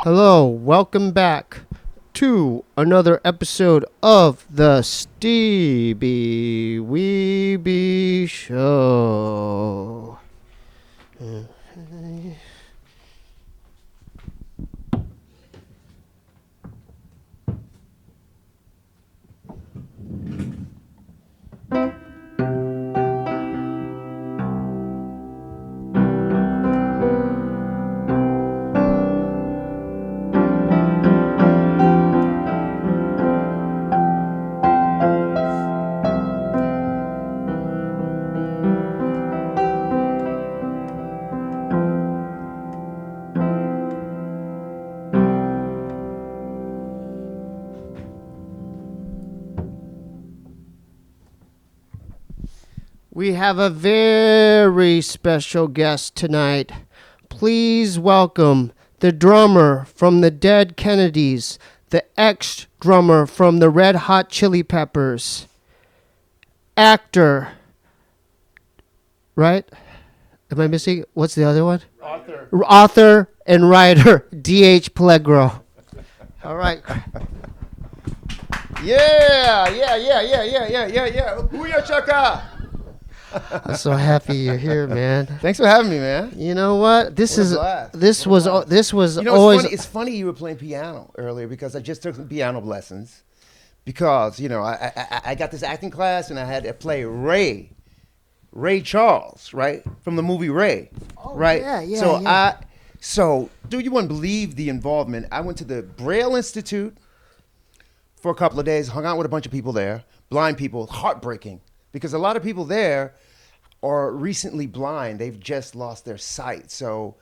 Hello, welcome back to another episode of the Steebee Weebee Show. We have a very special guest tonight. Please welcome the drummer from the Dead Kennedys, the ex-drummer from the Red Hot Chili Peppers, actor, right? Am I missing? What's the other one? Author and writer, D.H. Peligro. All right. Yeah. Booyah chaka. I'm so happy you're here, man. Thanks for having me, man. You know what? This was You know, always. it's funny you were playing piano earlier because I just took some piano lessons because you know I got this acting class and I had to play Ray Charles, right, from the movie Ray, right? Yeah. So dude, you wouldn't believe the involvement. I went to the Braille Institute for a couple of days, hung out with a bunch of people there, blind people, heartbreaking. Because a lot of people there are recently blind. They've just lost their sight. So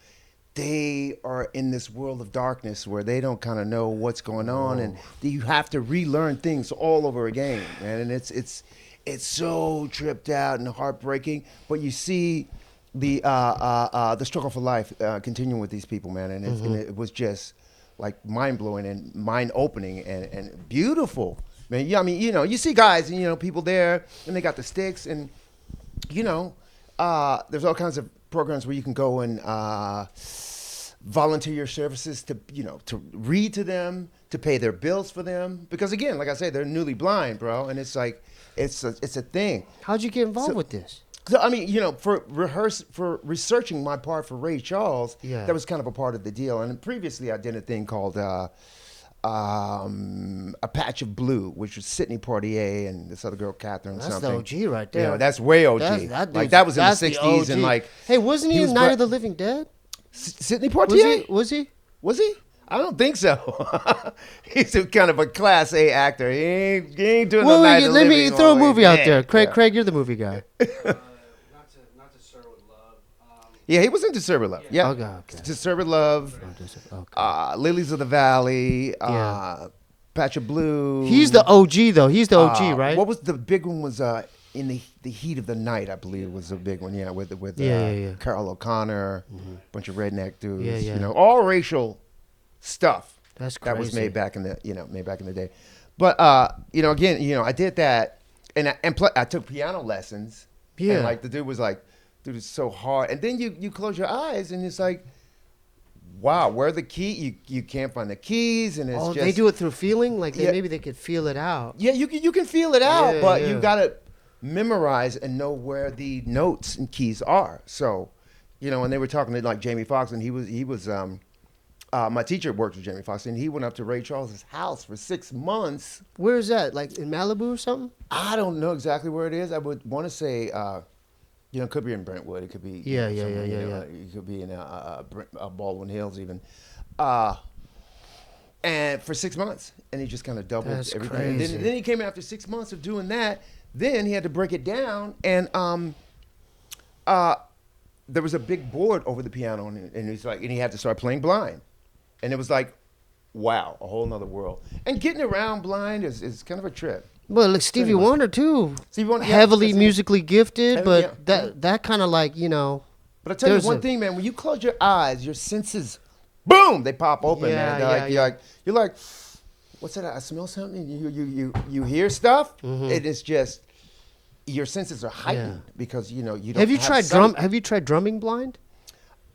they are in this world of darkness where they don't kind of know what's going on. And you have to relearn things all over again, man. And it's so tripped out and heartbreaking. But you see the struggle for life continuing with these people, man. And it was just like mind-blowing and mind-opening and beautiful. Man, yeah, I mean, you know, you see guys, and, you know, people there, and they got the sticks, and, you know, there's all kinds of programs where you can go and volunteer your services to, you know, to read to them, to pay their bills for them. Because, again, like I said, they're newly blind, bro, and it's like, it's a thing. How'd you get involved with this? So, I mean, you know, for researching my part for Ray Charles, Yeah. that was kind of a part of the deal. And previously I did a thing called... A Patch of Blue, which was Sidney Poitier and this other girl, Catherine. That's something. The OG right there. You know, that's way OG. That was in the 60s and like. Hey, wasn't he in Night of the Living Dead? Sidney Poitier? Was he? I don't think so. He's a kind of a Class A actor. He ain't doing no Night of the Let Living. me throw a movie out there. Craig, you're the movie guy. Not to Sir with Love. Yeah, he was in Disturber Love. Yeah. Okay. Disturber Love. Lilies of the Valley. Patch of Blue. He's the OG though. He's the OG, right? What was the big one? Was in the Heat of the Night, I believe, was a big one. Yeah, with Carl O'Connor, bunch of redneck dudes. Yeah. You know, all racial stuff. That's crazy. That was made back in the day. But you know, again, you know, I did that, and I took piano lessons. Yeah. And like the dude was like, dude, it's so hard. And then you close your eyes, and it's like, wow, where are the key? You can't find the keys, and it's just... they do it through feeling? Like maybe they could feel it out. Yeah, you can feel it out, but yeah. you got to memorize and know where the notes and keys are. So, you know, when they were talking to like Jamie Foxx, and he was my teacher worked with Jamie Foxx, and he went up to Ray Charles's house for 6 months. Where is that? Like in Malibu or something? I don't know exactly where it is. I would want to say... you know, it could be in Brentwood. It could be Yeah. It could be in Baldwin Hills even, and for 6 months, and he just kind of doubled everything. Crazy. And then he came after 6 months of doing that. Then he had to break it down, and there was a big board over the piano, and he's like, and he had to start playing blind, and it was like, wow, a whole nother world. And getting around blind is kind of a trip. Well, like Stevie Wonder too. Stevie Wonder, heavily musically gifted, but yeah. that kind of like, you know. But I tell you one thing, man. When you close your eyes, your senses, boom, they pop open, man. You're like, what's that? I smell something. You hear stuff. It is just your senses are heightened because you know you don't. Have you tried drumming blind?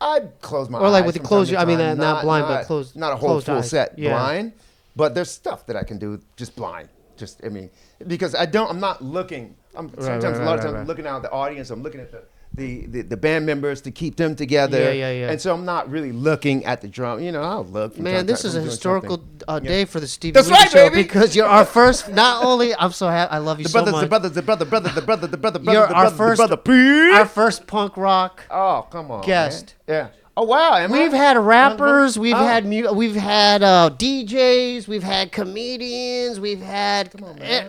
I'd close my eyes. Or like with the from close, time to I mean, time. not blind, but closed. Not a whole closed full eyes. set Yeah. blind, but there's stuff that I can do just blind. Just, I mean, because I'm not looking. Sometimes a lot of times I'm looking out at the audience. I'm looking at the band members to keep them together. Yeah. And so I'm not really looking at the drum. You know, I'll look. From Man, time to this time is if a I'm doing historical something. day for the Steebee That's Weebee right, Show baby. because you're our first. Not only I'm so happy, I love you so much. The brother. You're our first, our first punk rock Oh, come on, guest. man. Yeah. Oh wow. Am I? We've had rappers, we've Oh. had DJs, we've had comedians, we've had.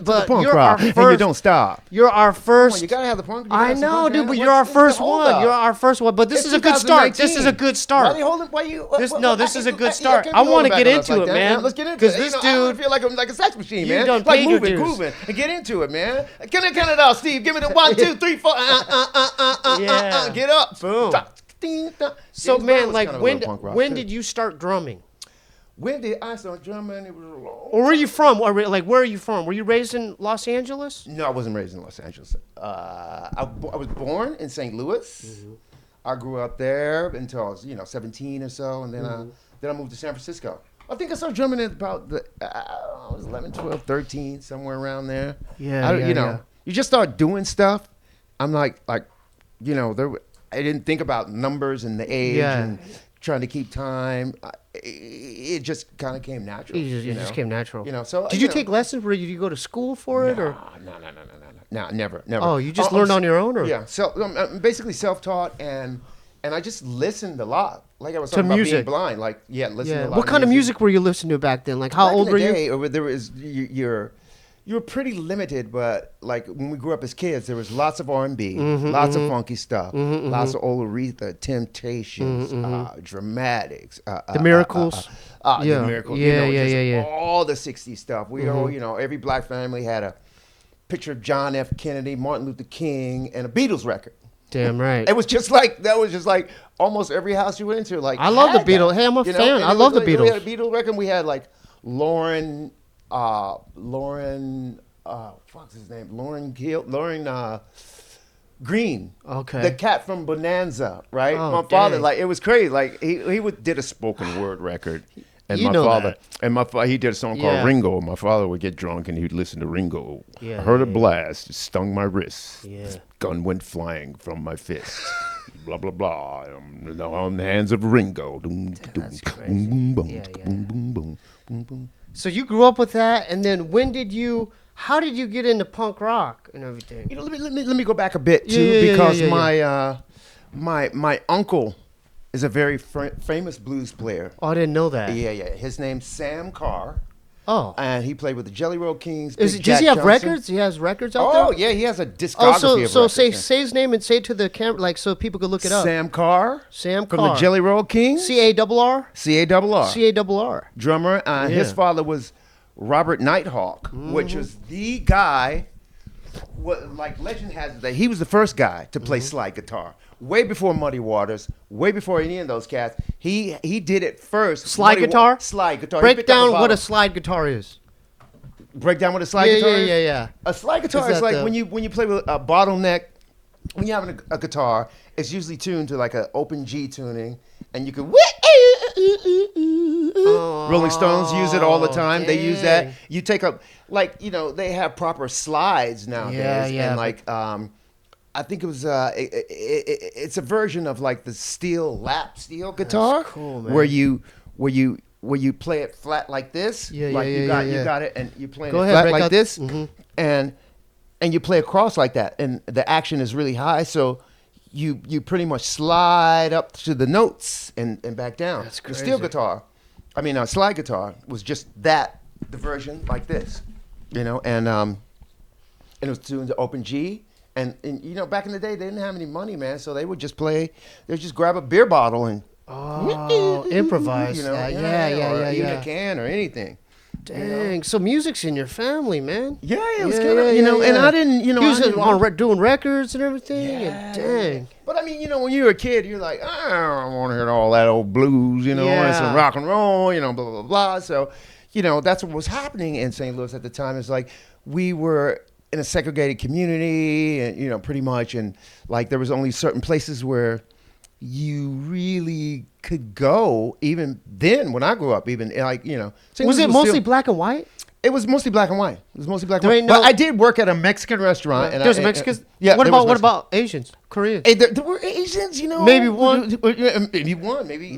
But punk you're rock, our and first. you don't stop. You're our first. You gotta have the punk. I know, dude, but you're our first one. You're our first one. But this is a good start. This is a good start. Why are you holding? Why you? This is a good start. I want to get into it, man. Let's get into it. Because this dude, I feel like I'm like a sex machine, you man. done Like paid your moving, dues. grooving, and get into it, man. Can I count it out, Steve? Give me the 1, 2, 3, 4. Yeah. Get up. Boom. So James Brown man, was like kind of a little punk rock, when too. did you start drumming? When did I start drumming? It was a long. Or where are you from? Or like where are you from? Were you raised in Los Angeles? No, I wasn't raised in Los Angeles. I was born in St. Louis. I grew up there until I was 17 or so, and then I moved to San Francisco. I think I started drumming at about I was 11, 12, 13, somewhere around there. Yeah, You just start doing stuff. I'm like I didn't think about numbers and the age and trying to keep time. It just kind of came natural. It just came natural. So did you take lessons? Did you go to school for it? Or No, never. oh, you just learned on your own, or yeah. So I'm basically self-taught, and I just listened a lot. Like I was talking To about music. being blind. Like listen to a lot. What kind of music were you listening to back then? Like how Back old in were the you? day, there was you were pretty limited, but like when we grew up as kids, there was lots of R&B, lots of funky stuff, lots of old Aretha, Temptations, Dramatics, The Miracles. the Miracles. Yeah. All the '60s stuff. We all, every black family had a picture of John F. Kennedy, Martin Luther King, and a Beatles record. Damn right. It was just like almost every house you went into. Like I love the had Beatles. that, Hey, I'm a fan. and I it love was the like, We Beatles. had a Beatles record. We had like Lauren, what's his name? Lauren Green. Okay. The cat from Bonanza, right? Oh, My father, dang. like it was crazy. Like he did a spoken word record. And You my know father, that. and my he did a song Yeah. called Ringo. My father would get drunk and he'd listen to Ringo. Yeah, I heard a yeah. blast, it stung my wrist. Yeah. The gun went flying from my fist. Blah blah blah. Now on the hands of Ringo. That's crazy. Boom, boom, Yeah, yeah. boom, boom, boom, boom, boom. So you grew up with that, and then how did you get into punk rock and everything? Let me go back a bit too, Yeah, because yeah. my uncle is a very famous blues player. Oh, I didn't know that. Yeah. His name's Sam Carr, Oh. and he played with the Jelly Roll Kings. Does Big he Jack have Johnson. records? He has records out there? Oh yeah, he has a Oh, discography of so records. say his name and say it to the camera, like so people could look it up. Sam Carr Sam from Carr. the Jelly Roll Kings. C-A-R-R? C-A-R-R. C-A-R-R. Drummer. His Yeah. father was Robert Nighthawk, which was the guy. Like legend has it that he was the first guy to play slide guitar, way before Muddy Waters, way before any of those cats. He did it first. Slide guitar? Slide guitar. He Break picked up down what bottle. a slide guitar is. Break down what a slide guitar is. Yeah. A slide guitar Is is that like the- when you play with a bottleneck. When you're having a guitar, it's usually tuned to like an open G tuning, and you can. Rolling Stones use it all the time. They use that. dang. You take a they have proper slides nowadays, Yeah, and like I think it was it's a version of like the lap steel guitar, cool, man. where you play it flat like this, Yeah, like yeah, you yeah, got yeah. you got it, and you play it Go ahead, flat break like out- this, Mhm. and you play across like that, and the action is really high, so you pretty much slide up to the notes and back down. That's The steel crazy. guitar, a slide guitar was just the version like this, and it was tuned to open G. And back in the day, they didn't have any money, man. So they would just grab a beer bottle and Improvise. or Yeah. a can or anything. Dang. So music's in your family, man. Yeah, it was Yeah, kind of, yeah, and yeah. I didn't, He I was didn't doing records and everything. Yeah, And dang. But I mean, when you were a kid, you're like, I don't want to hear all that old blues, and some rock and roll, blah, blah, blah. So, that's what was happening in St. Louis at the time. It's like we were in a segregated community, and, pretty much. And like there was only certain places where, you really could go. Even then, when I grew up, even like St. Was Louis it mostly still- black and white? It was mostly black and white. It was mostly black and There white. ain't no- But I did work at a Mexican restaurant. There's Mexicans. Yeah. What there was about Mexican. Asians, Koreans? Hey, there were Asians, Maybe one. Maybe one. Maybe.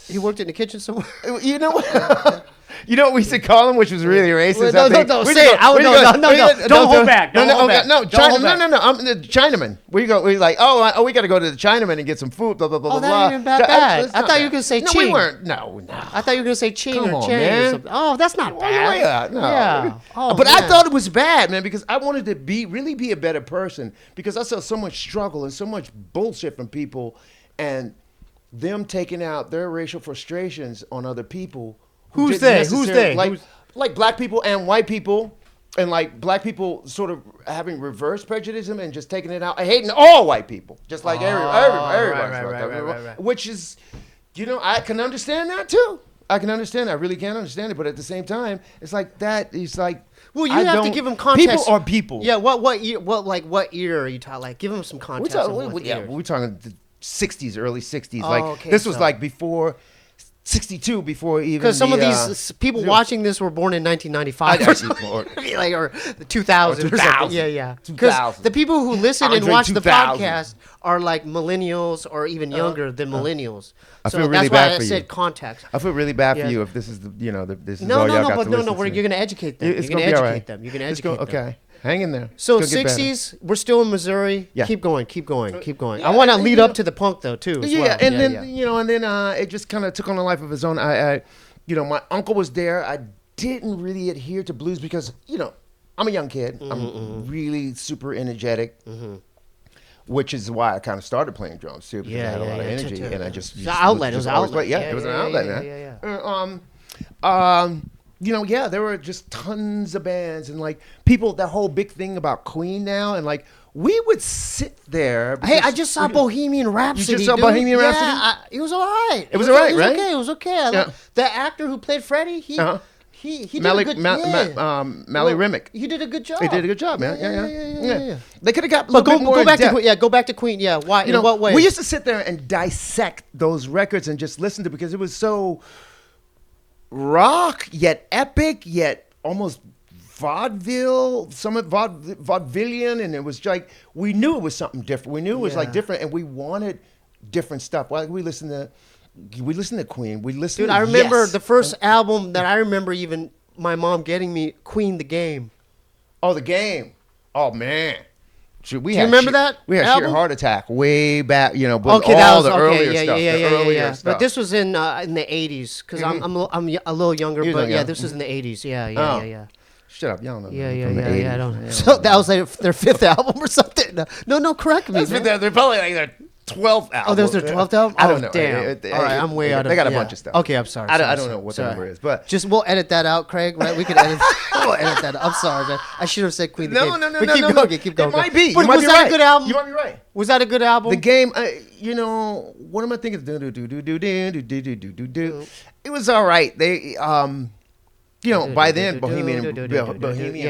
He worked in the kitchen somewhere. You know what? You know what we used to call him, which was really racist. Well, no, say it. Don't hold back. Don't hold back. No, Don't hold back. no. I'm the Chinaman. Where you go? We're like, we got to go to the Chinaman and get some food. Blah blah blah Oh, blah. that ain't that bad. I thought you were gonna say no, Ching. we weren't. No. I thought you were gonna say Ching Come or on, Chang or man. something. Oh, that's not bad. Yeah, no. Yeah. Oh, but man. I thought it was bad, man, because I wanted to really be a better person, because I saw so much struggle and so much bullshit from people, and them taking out their racial frustrations on other people. who Who's didn't they? Who's necessarily- they? Like black people and white people. And like black people sort of having reverse prejudice and just taking it out, hating all white people, just like everybody, right. which is, I can understand that too. I can understand. I really can understand it, but at the same time, it's like that. It's like, well, you have to give them context. People are people. Yeah. What year? What year are you talking? Like, give them some context. We're talking the '60s, early '60s. Oh, Like okay, this was so- like before. 62 before even Because some of the, these people watching this were born in 1995 or something, or the 2000 or something. Yeah. Because 2000. the people who listen and Andre watch the 2000. podcast are like millennials or even younger than millennials. I So feel that's really why bad I for you. said context. I feel really bad Yeah. for you if this is this is No, all y'all got but to no, listen to. you're going to educate them. It's You're going gonna to be all educate right. them. You're going to It's go- educate them. okay, hang in there. So It's gonna get better. 60s, we're still in Missouri. Yeah. Keep going. Yeah, I want to and, lead you up know- to the punk though too. As Yeah, well. and then and then it just kind of took on a life of its own. I my uncle was there. I didn't really adhere to blues because I'm a young kid. I'm really super energetic, which is why I kind of started playing drums too, because I had a lot of energy, and I just It's an outlet. It was an always outlet. play. Yeah, it was an outlet, man. There were just tons of bands and like people. That whole big thing about Queen now, and like we would sit there. Hey, I because- just saw Bohemian Rhapsody. You just saw dude. Bohemian Rhapsody? Yeah, it was all right. It was all right, It was right? okay. It was okay. Yeah. The actor who played Freddie, he did Mally, a good Mally Remick. He did a good job. He did a good job, man. Yeah. They could have got a But little bit more go back in-depth. to go back to Queen. Yeah, why? In what way? We used to sit there and dissect those records and just listen to because it was so rock, yet epic, yet almost vaudeville, somewhat vaudevillian, and it was like we knew it was something different. We knew it was like different, and we wanted different stuff. Like we listened to Queen. We listened. Dude, to I remember Yes. the first album that I remember even my mom getting me, Queen the Game. Oh, the Game. Oh man. Shoot, Do you remember that We had album? Sheer Heart Attack way back, with Okay, that all was the earlier okay. stuff. Yeah. the earlier stuff. But this was in the 80s because I'm a little younger. You're But young. this was in the 80s. Yeah. Oh. Shut up, y'all know. Yeah, from the 80s. I don't know. Yeah. So that was like their fifth album or something. No, correct me. man. They're probably like their 12th album. Oh, there's their 12th album? I don't Oh, know. damn. All right, I'm way out of They got a yeah. bunch of stuff. Okay, I'm sorry. I don't know what the number is, but just we'll edit that out, Craig. Right? We can edit. We'll edit that out. I'm sorry, man. I should have said Queen the Game. no. But keep going. Keep going. It might be. But You might was be that right. a good album? You might be right. Was that a good album? The Game, what am I thinking? It was all right. They, by then Bohemian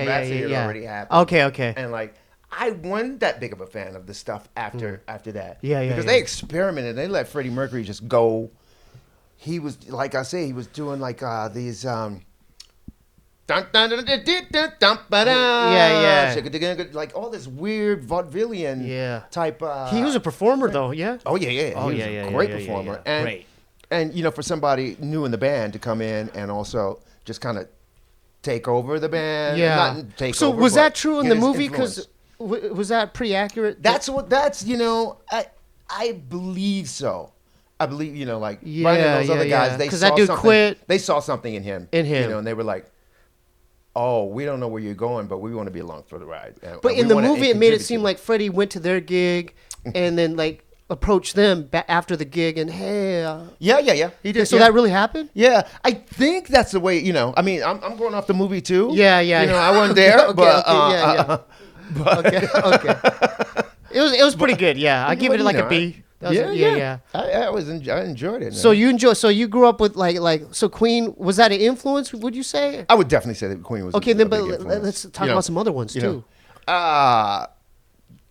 Rhapsody had already happened. Okay. And like, I wasn't that big of a fan of the stuff after that. Yeah. Because they experimented. They let Freddie Mercury just go. He was, like I say, he was doing like these. Like all this weird vaudevillian type. He was a performer though. Yeah. Oh yeah. Oh, He was a great performer. And, Great. And for somebody new in the band to come in and also just kind of take over the band. Yeah. Not take So over, was but that true in get the his movie? influence. Because was that pretty accurate? I believe so. I believe, like Yeah, Brian and those other yeah. guys, they 'Cause saw that dude something. quit. They saw something in him. And they were like, oh, we don't know where you're going, but we want to be along for the ride. But in the movie, it made it seem like Freddie went to their gig and then like approached them after the gig and hey. Yeah. He did. So that really happened? Yeah, I think that's the way. I mean, I'm going off the movie too. Yeah. I wasn't there, Okay, but yeah. Okay. It was pretty good. Yeah, I give it like a B. Yeah. I enjoyed it. Man. So you grew up with so Queen, was that an influence? Would you say? I would definitely say that Queen was Okay, a then big but influence. let's talk about some other ones too.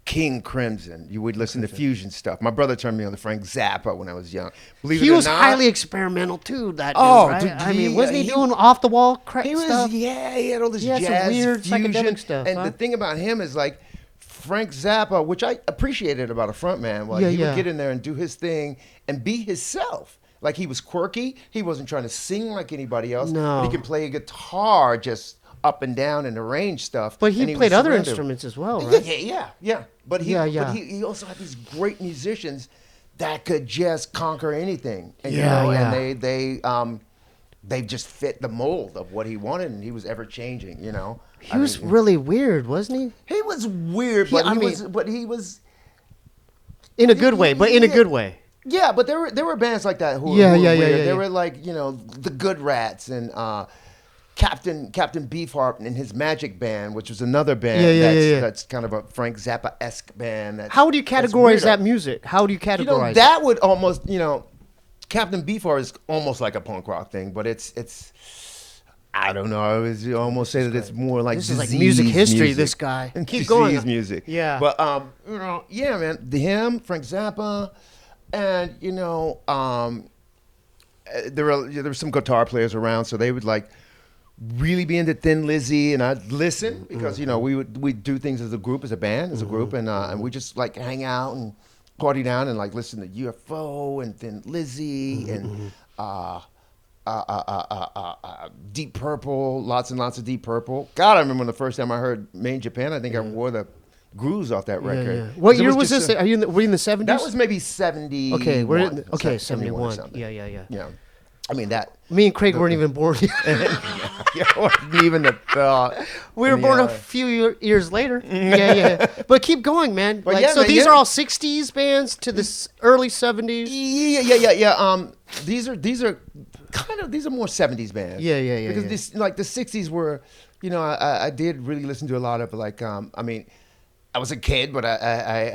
King Crimson. You would listen to fusion stuff. My brother turned me on to Frank Zappa when I was young. Believe He it or was not, highly experimental too. That Oh, dude, right? dude, I mean, wasn't he he- doing off the wall crap he was, stuff? yeah, he had all this He had some jazz weird fusion psychedelic stuff, And huh? the thing about him is like Frank Zappa, which I appreciated about a frontman, like Yeah, he yeah. would get in there and do his thing and be himself. Like he was quirky. He wasn't trying to sing like anybody else. No. But he could play a guitar just up and down and arrange stuff. But he and played was other surrendered. instruments as well, Yeah, right? yeah. But he, Yeah, yeah. But he also had these great musicians that could just conquer anything. And, Yeah, yeah. And they just fit the mold of what he wanted, and he was ever changing. He was really weird, wasn't he? He was weird, He- but I he was. In a good way, but in a Yeah. good way. Yeah, but there were bands like that who Yeah, were yeah, yeah, weird. yeah, There yeah. were like the Good Rats and Captain Beefheart and his Magic Band, which was another band Yeah. that's kind of a Frank Zappa-esque band. How would you that's categorize weirder. that music? How do you categorize That would almost Captain Beefheart is almost like a punk rock thing, but it's I don't know. I would almost say that it's more like This is like disease music history, music. this guy. And Keep disease going. music. Yeah. But yeah, man. Him, Frank Zappa, and there were some guitar players around, so they would like really be into Thin Lizzy, and I'd listen because we'd do things as a group, as a band, as a group, and we just like hang out and party down and like listen to UFO and Thin Lizzy and Deep Purple, lots and lots of Deep Purple. God, I remember when the first time I heard Made in Japan, I think I wore the grooves off that record. Yeah. What 'Cause it year was just this? Were you in the 70s? that was maybe 70. Okay, we're in, 71 71. or something. Yeah. Yeah. I mean that. Me and Craig weren't even born yet. You wasn't even the thought. We were born a few years later. Yeah. But keep going, man. But Like, yeah, so man, these yeah. are all 60s bands to the early 70s? Yeah. These are more 70s bands. Yeah. Because yeah. this like the 60s were, I did really listen to a lot of like I mean, I was a kid, but it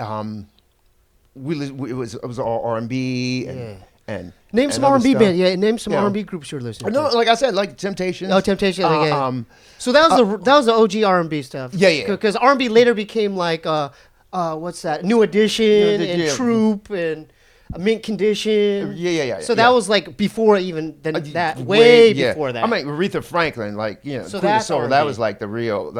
was all R&B and Name some other R&B stuff. band. Yeah, name some Yeah. R&B groups you're listening No, to. like I said, like Temptations. Oh, Temptation. Yeah. um, So that was the OG R&B stuff. Yeah. Because R&B later became like what's that? New Edition and yeah. Troop and Mint Condition. Yeah. So that was like before even that. Yeah. Way before that. I mean, Aretha Franklin, like So Queen of that's Soul, R&B. that was like the real.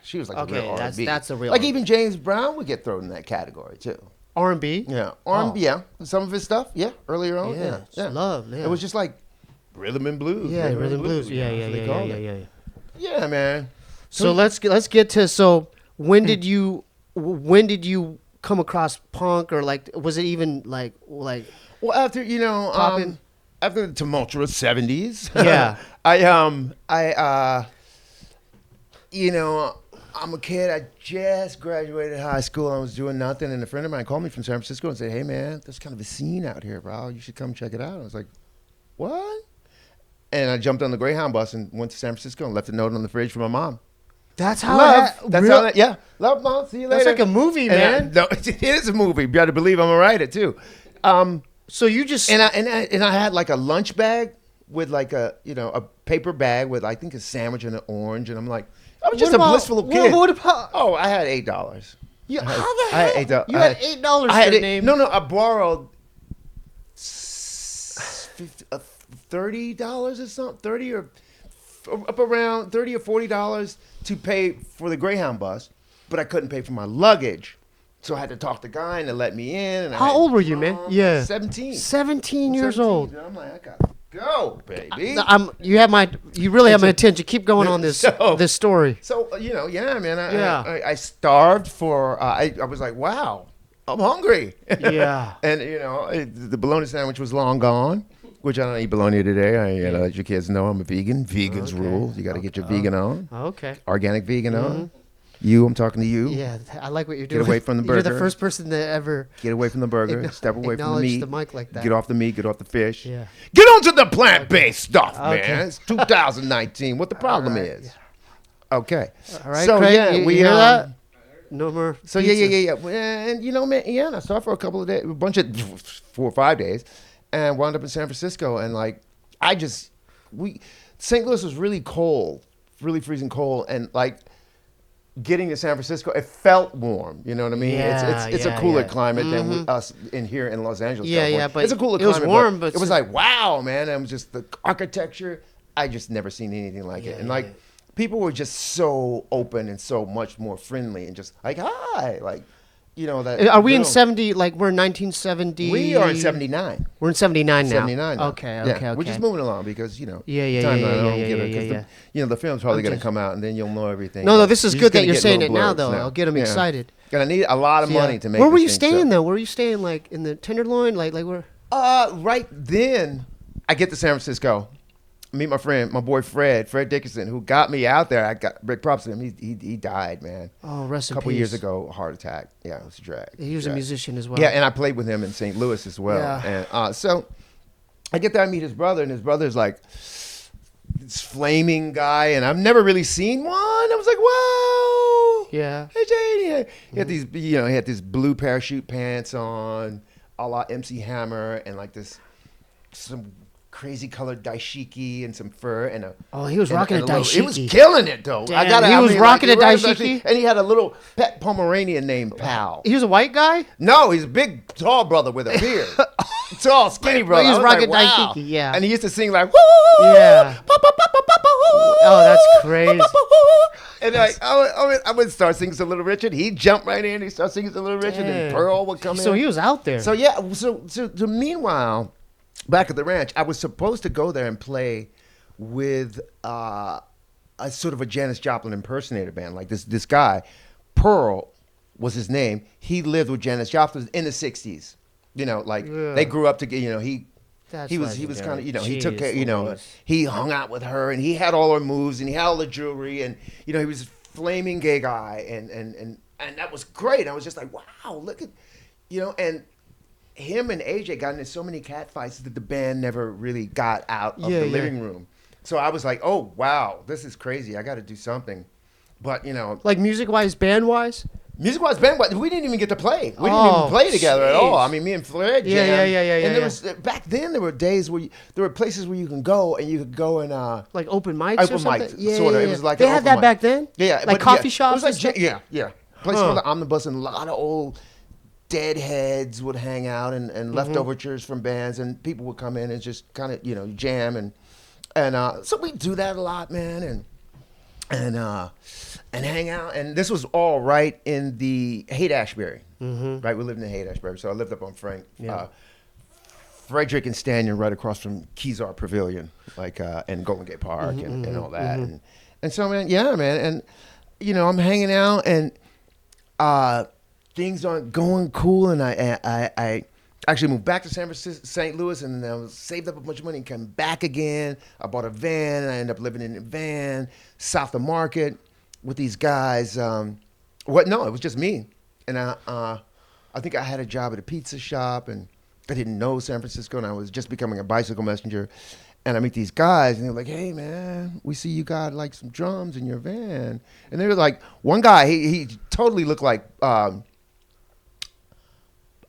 She was like the Okay, real R&B. that's the real Like R&B. even James Brown would get thrown in that category too. R&B. Yeah, R&B. Yeah, some of his stuff. Yeah, earlier on. Yeah, it's love, yeah. It was just like rhythm and blues. Yeah, rhythm blues. Yeah, Yeah. Yeah, man. So let's get to when did you come across punk, or like was it even like Well, after Poppin'. after the tumultuous 70s. Yeah. I'm a kid. I just graduated high school. I was doing nothing, and a friend of mine called me from San Francisco and said, "Hey, man, there's kind of a scene out here, bro. You should come check it out." I was like, "What?" And I jumped on the Greyhound bus and went to San Francisco and left a note on the fridge for my mom. That's how Love, mom. See you That's later. like a movie, And man. no, it is a movie. You better believe I'm gonna write it too. So you just And I had like a lunch bag with like a paper bag with I think a sandwich and an orange, and I'm like, I was just What a about- blissful kid. What about Oh, I had $8. how the I had hell? $8. You had $8 I had for your it- name. No, I borrowed $30 or something, 30 or up around $30 or $40 to pay for the Greyhound bus, but I couldn't pay for my luggage. So I had to talk the guy into let me in. And How old were you, man? Yeah. 17. 17 years 17. old. And I'm like, I gotta go, baby. You really have my attention. Keep going on this So- this story. So yeah, man. Yeah. I starved for. I was like, wow, I'm hungry. Yeah. And the bologna sandwich was long gone, which I don't eat bologna today. I let your kids know I'm a vegan. Vegans rule. You got to get your vegan on. Okay. Organic vegan on. I'm talking to you. Yeah, I like what you're doing. away from the You're the burger. first person that ever. Get away from the burger. Step away from the acknowledge meat. the mic like that. Get off the meat. Get off the fish. Yeah. Get onto the plant-based stuff, Okay. man. It's 2019. What the problem is? Okay. All right, So Craig, yeah, you we hear that? No more. So pizza. yeah. And man, I saw it for a couple of days, a bunch of 4 or 5 days, and wound up in San Francisco. And like, St. Louis was really cold, really freezing cold, and like, getting to San Francisco, it felt warm. You know what I mean? Yeah, it's yeah, a cooler yeah. climate than us in here in Los Angeles. Yeah, California. yeah, but it's a cooler it was climate. warm, but it was like, wow, man. And just the architecture. I just never seen anything like it. And like people were just so open and so much more friendly and just like, hi, like, you know that. Are we in 70? Like we're in 1970. We are in 79. We're in 79 now. 79 now. Okay, Yeah, okay. We're just moving along because, you know. Yeah. You know, the film's probably going to come out and then you'll know everything. No, this is You're good just that gonna you're get saying it little now, blurbs though. I'll get them excited. Gonna need a lot of money to make. Where were you this thing staying so. though? Where were you staying? Like in the Tenderloin? Like where? Right then, I get to San Francisco. Meet my friend, my boy Fred Dickinson, who got me out there. I got big props to him. He died, man. Oh, rest in peace. A couple years ago, heart attack. Yeah, it was a drag. He was a musician as well. Yeah, and I played with him in St. Louis as well. Yeah. And so I get there, I meet his brother, and his brother's like this flaming guy, and I've never really seen one. I was like, whoa. Yeah. Hey, Jane. He had these, he had this blue parachute pants on, a la MC Hammer, and like some crazy colored dashiki and some fur and a. Oh, he was rocking a dashiki. He was killing it though. Damn, he was rocking a dashiki, and he had a little pet Pomeranian named Pal. He was a white guy. No, he's a big, tall brother with a beard. Tall, skinny brother. He was rocking like, wow. dashiki, yeah. And he used to sing like, woo, Yeah. Oh, that's crazy. And like, I would start singing some Little Richard. He'd jump right in. He'd start singing some Little Richard, and Pearl would come in. So he was out there. So yeah. So meanwhile, back at the ranch, I was supposed to go there and play with a sort of a Janis Joplin impersonator band. Like this guy, Pearl was his name. He lived with Janis Joplin in the '60s. You know, like they grew up together. You know, he was kind of, you know, he took care, you know, he hung out with her and he had all her moves and he had all the jewelry and, you know, he was a flaming gay guy and that was great. I was just like, wow, look at, you know, and him and AJ got into so many cat fights that the band never really got out of the living room. So I was like, oh, wow, this is crazy. I got to do something. But, you know. Like music-wise, band-wise? Music-wise, band-wise, we didn't even get to play. We didn't even play together at all. I mean, me and Fred jammed. And there was, back then, there were days where there were places where you can go and you could go and like open mics or something? Open mics, sort of. It was like they had that back then? Yeah. Like coffee shops? It was like, yeah. Places called the Omnibus, and a lot of old deadheads would hang out and leftovers from bands, and people would come in and just kind of, you know, jam. And so we do that a lot, man, and hang out. And this was all right in the Haight Ashbury, right? We lived in the Haight Ashbury, so I lived up on Frederick and Stanton, right across from Kezar Pavilion, like and Golden Gate Park and all that. And so, man, and you know, I'm hanging out and things aren't going cool, and I actually moved back to St. Louis, and then I saved up a bunch of money and came back again. I bought a van, and I ended up living in a van south of Market with these guys. No, it was just me. And I think I had a job at a pizza shop, and I didn't know San Francisco, and I was just becoming a bicycle messenger. And I meet these guys, and they're like, hey, man, we see you got like some drums in your van. And they were like, one guy, he totally looked like Joe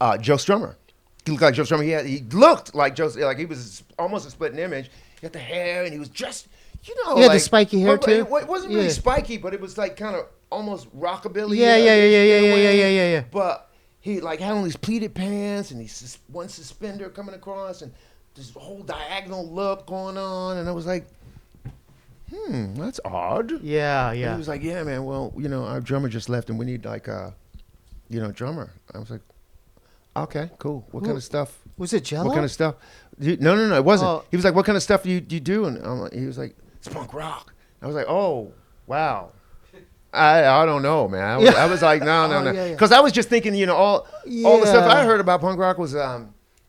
Strummer. He looked like Joe Strummer. He looked like Joe, like he was almost a split image. He had the hair, and he was just, you know. He had the spiky hair, too? It wasn't really spiky, but it was like kind of almost rockabilly. Yeah. But he like had on these pleated pants, and he's one suspender coming across, and this whole diagonal look going on. And I was like, that's odd. Yeah. And he was like, yeah, man, well, you know, our drummer just left, and we need like a, you know, drummer. I was like, okay, cool. What kind of stuff? Was it Jello? What kind of stuff? No, it wasn't. Oh. He was like, what kind of stuff do you do? And he was like, it's punk rock. I was like, oh, wow. I don't know, man. I was like, no. Because I was just thinking, you know, all the stuff I heard about punk rock was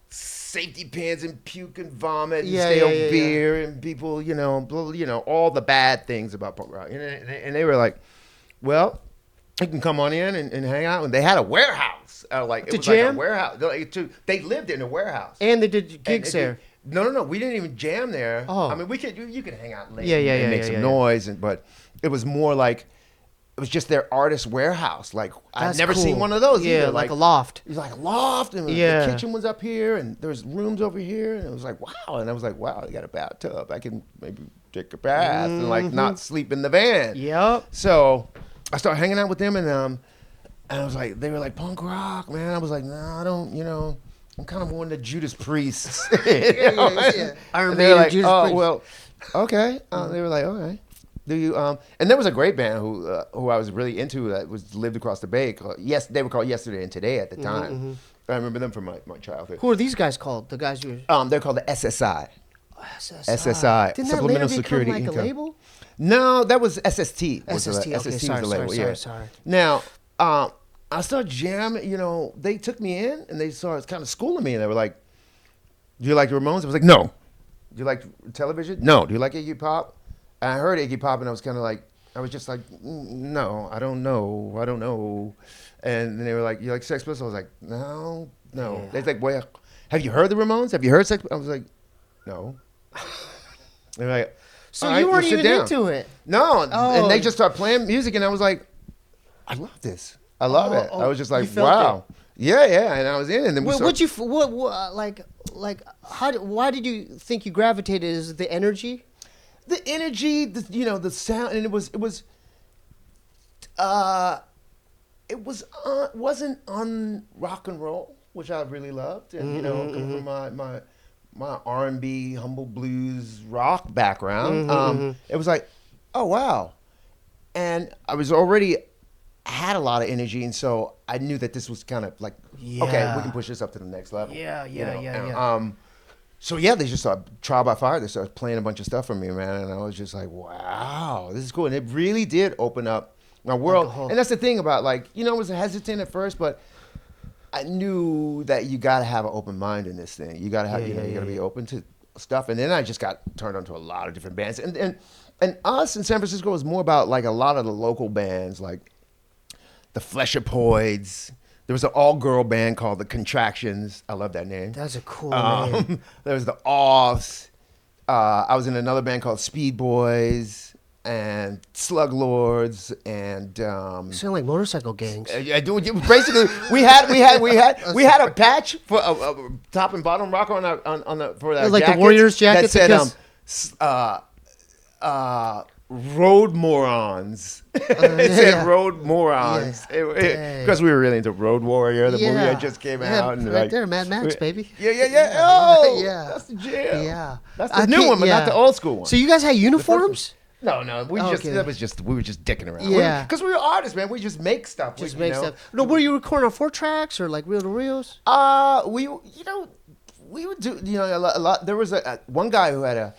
safety pins and puke and vomit and stale beer and people, you know, all the bad things about punk rock. And they were like, well, you can come on in and hang out. And they had a warehouse. Like it was jam? like a warehouse. They lived in a warehouse. And they did gigs there. No. We didn't even jam there. Oh. I mean, you could hang out late and make some noise. But it was more like, it was just their artist warehouse. Like, I'd never seen one of those either. Like a loft. It was like a loft, and the kitchen was up here, and there's rooms over here, and it was like, wow. And I was like, wow, they got a bathtub. I can maybe take a bath and like not sleep in the van. Yep. So I started hanging out with them, and I was like, they were like, punk rock, man. I was like, nah, I don't, I'm kind of one of the Judas Priests. Yeah. And they were like, Judas oh, Priest. well, okay. They were like, okay. Do you? And there was a great band who I was really into that lived across the bay. They were called Yesterday and Today at the time. I remember them from my childhood. Who are these guys called? The guys you They're called the SSI. SSI. Didn't that Supplemental later Security become like Income. a label? No, that was SST. SST. Okay, was the label. sorry. Now, I started jamming. They took me in and they started kind of schooling me, and they were like, "Do you like the Ramones?" I was like, "No." "Do you like television?" "No." "Do you like Iggy Pop?" And I heard Iggy Pop, and I was kind of like, I was just like, "No, I don't know." And they were like, "You like Sex Pistols?" I was like, "No." Yeah. They're like, "Well, have you heard the Ramones? Have you heard Sex?" I was like, "No." They're like, So "All right, you weren't sit even down." into it. No, Oh. and they just started playing music, and I was like, I love this. I love it. I was just like, you felt wow. Yeah, and I was in, and then we What'd started. you why did you think you gravitated? Is it the energy? The energy, the sound, and it wasn't on rock and roll, which I really loved, and coming from my R&B, humble blues, rock background, it was like, oh wow, and I was already had a lot of energy, and so I knew that this was kind of like, okay, we can push this up to the next level. Yeah. So yeah, they just started Trial by Fire. They started playing a bunch of stuff for me, man, and I was just like, wow, this is cool. And it really did open up my world. And that's the thing about I was hesitant at first, but I knew that you got to have an open mind in this thing. You got to have, you got to be open to stuff. And then I just got turned on to a lot of different bands. And us in San Francisco was more about like a lot of the local bands, like the Flesherpoids. There was an all-girl band called the Contractions. I love that name. That's a cool name. There was the Offs. I was in another band called Speed Boys and Slug Lords and Sound like motorcycle gangs. basically we had a patch for a top and bottom rocker on the for that Like the jackets Warriors jackets that said Road Morons. It said Road Morons because we were really into Road Warrior. The movie that just came out, and right there, Mad Max, baby. Yeah. Oh, Yeah. that's the jam. Yeah, That's the new one, but not the old school one. So you guys had uniforms? No, we were just dicking around. Yeah, because we were artists, man. We just make stuff. Make stuff. No, were you recording on 4-tracks or like reel to reels? We would do a lot. There was one guy who had a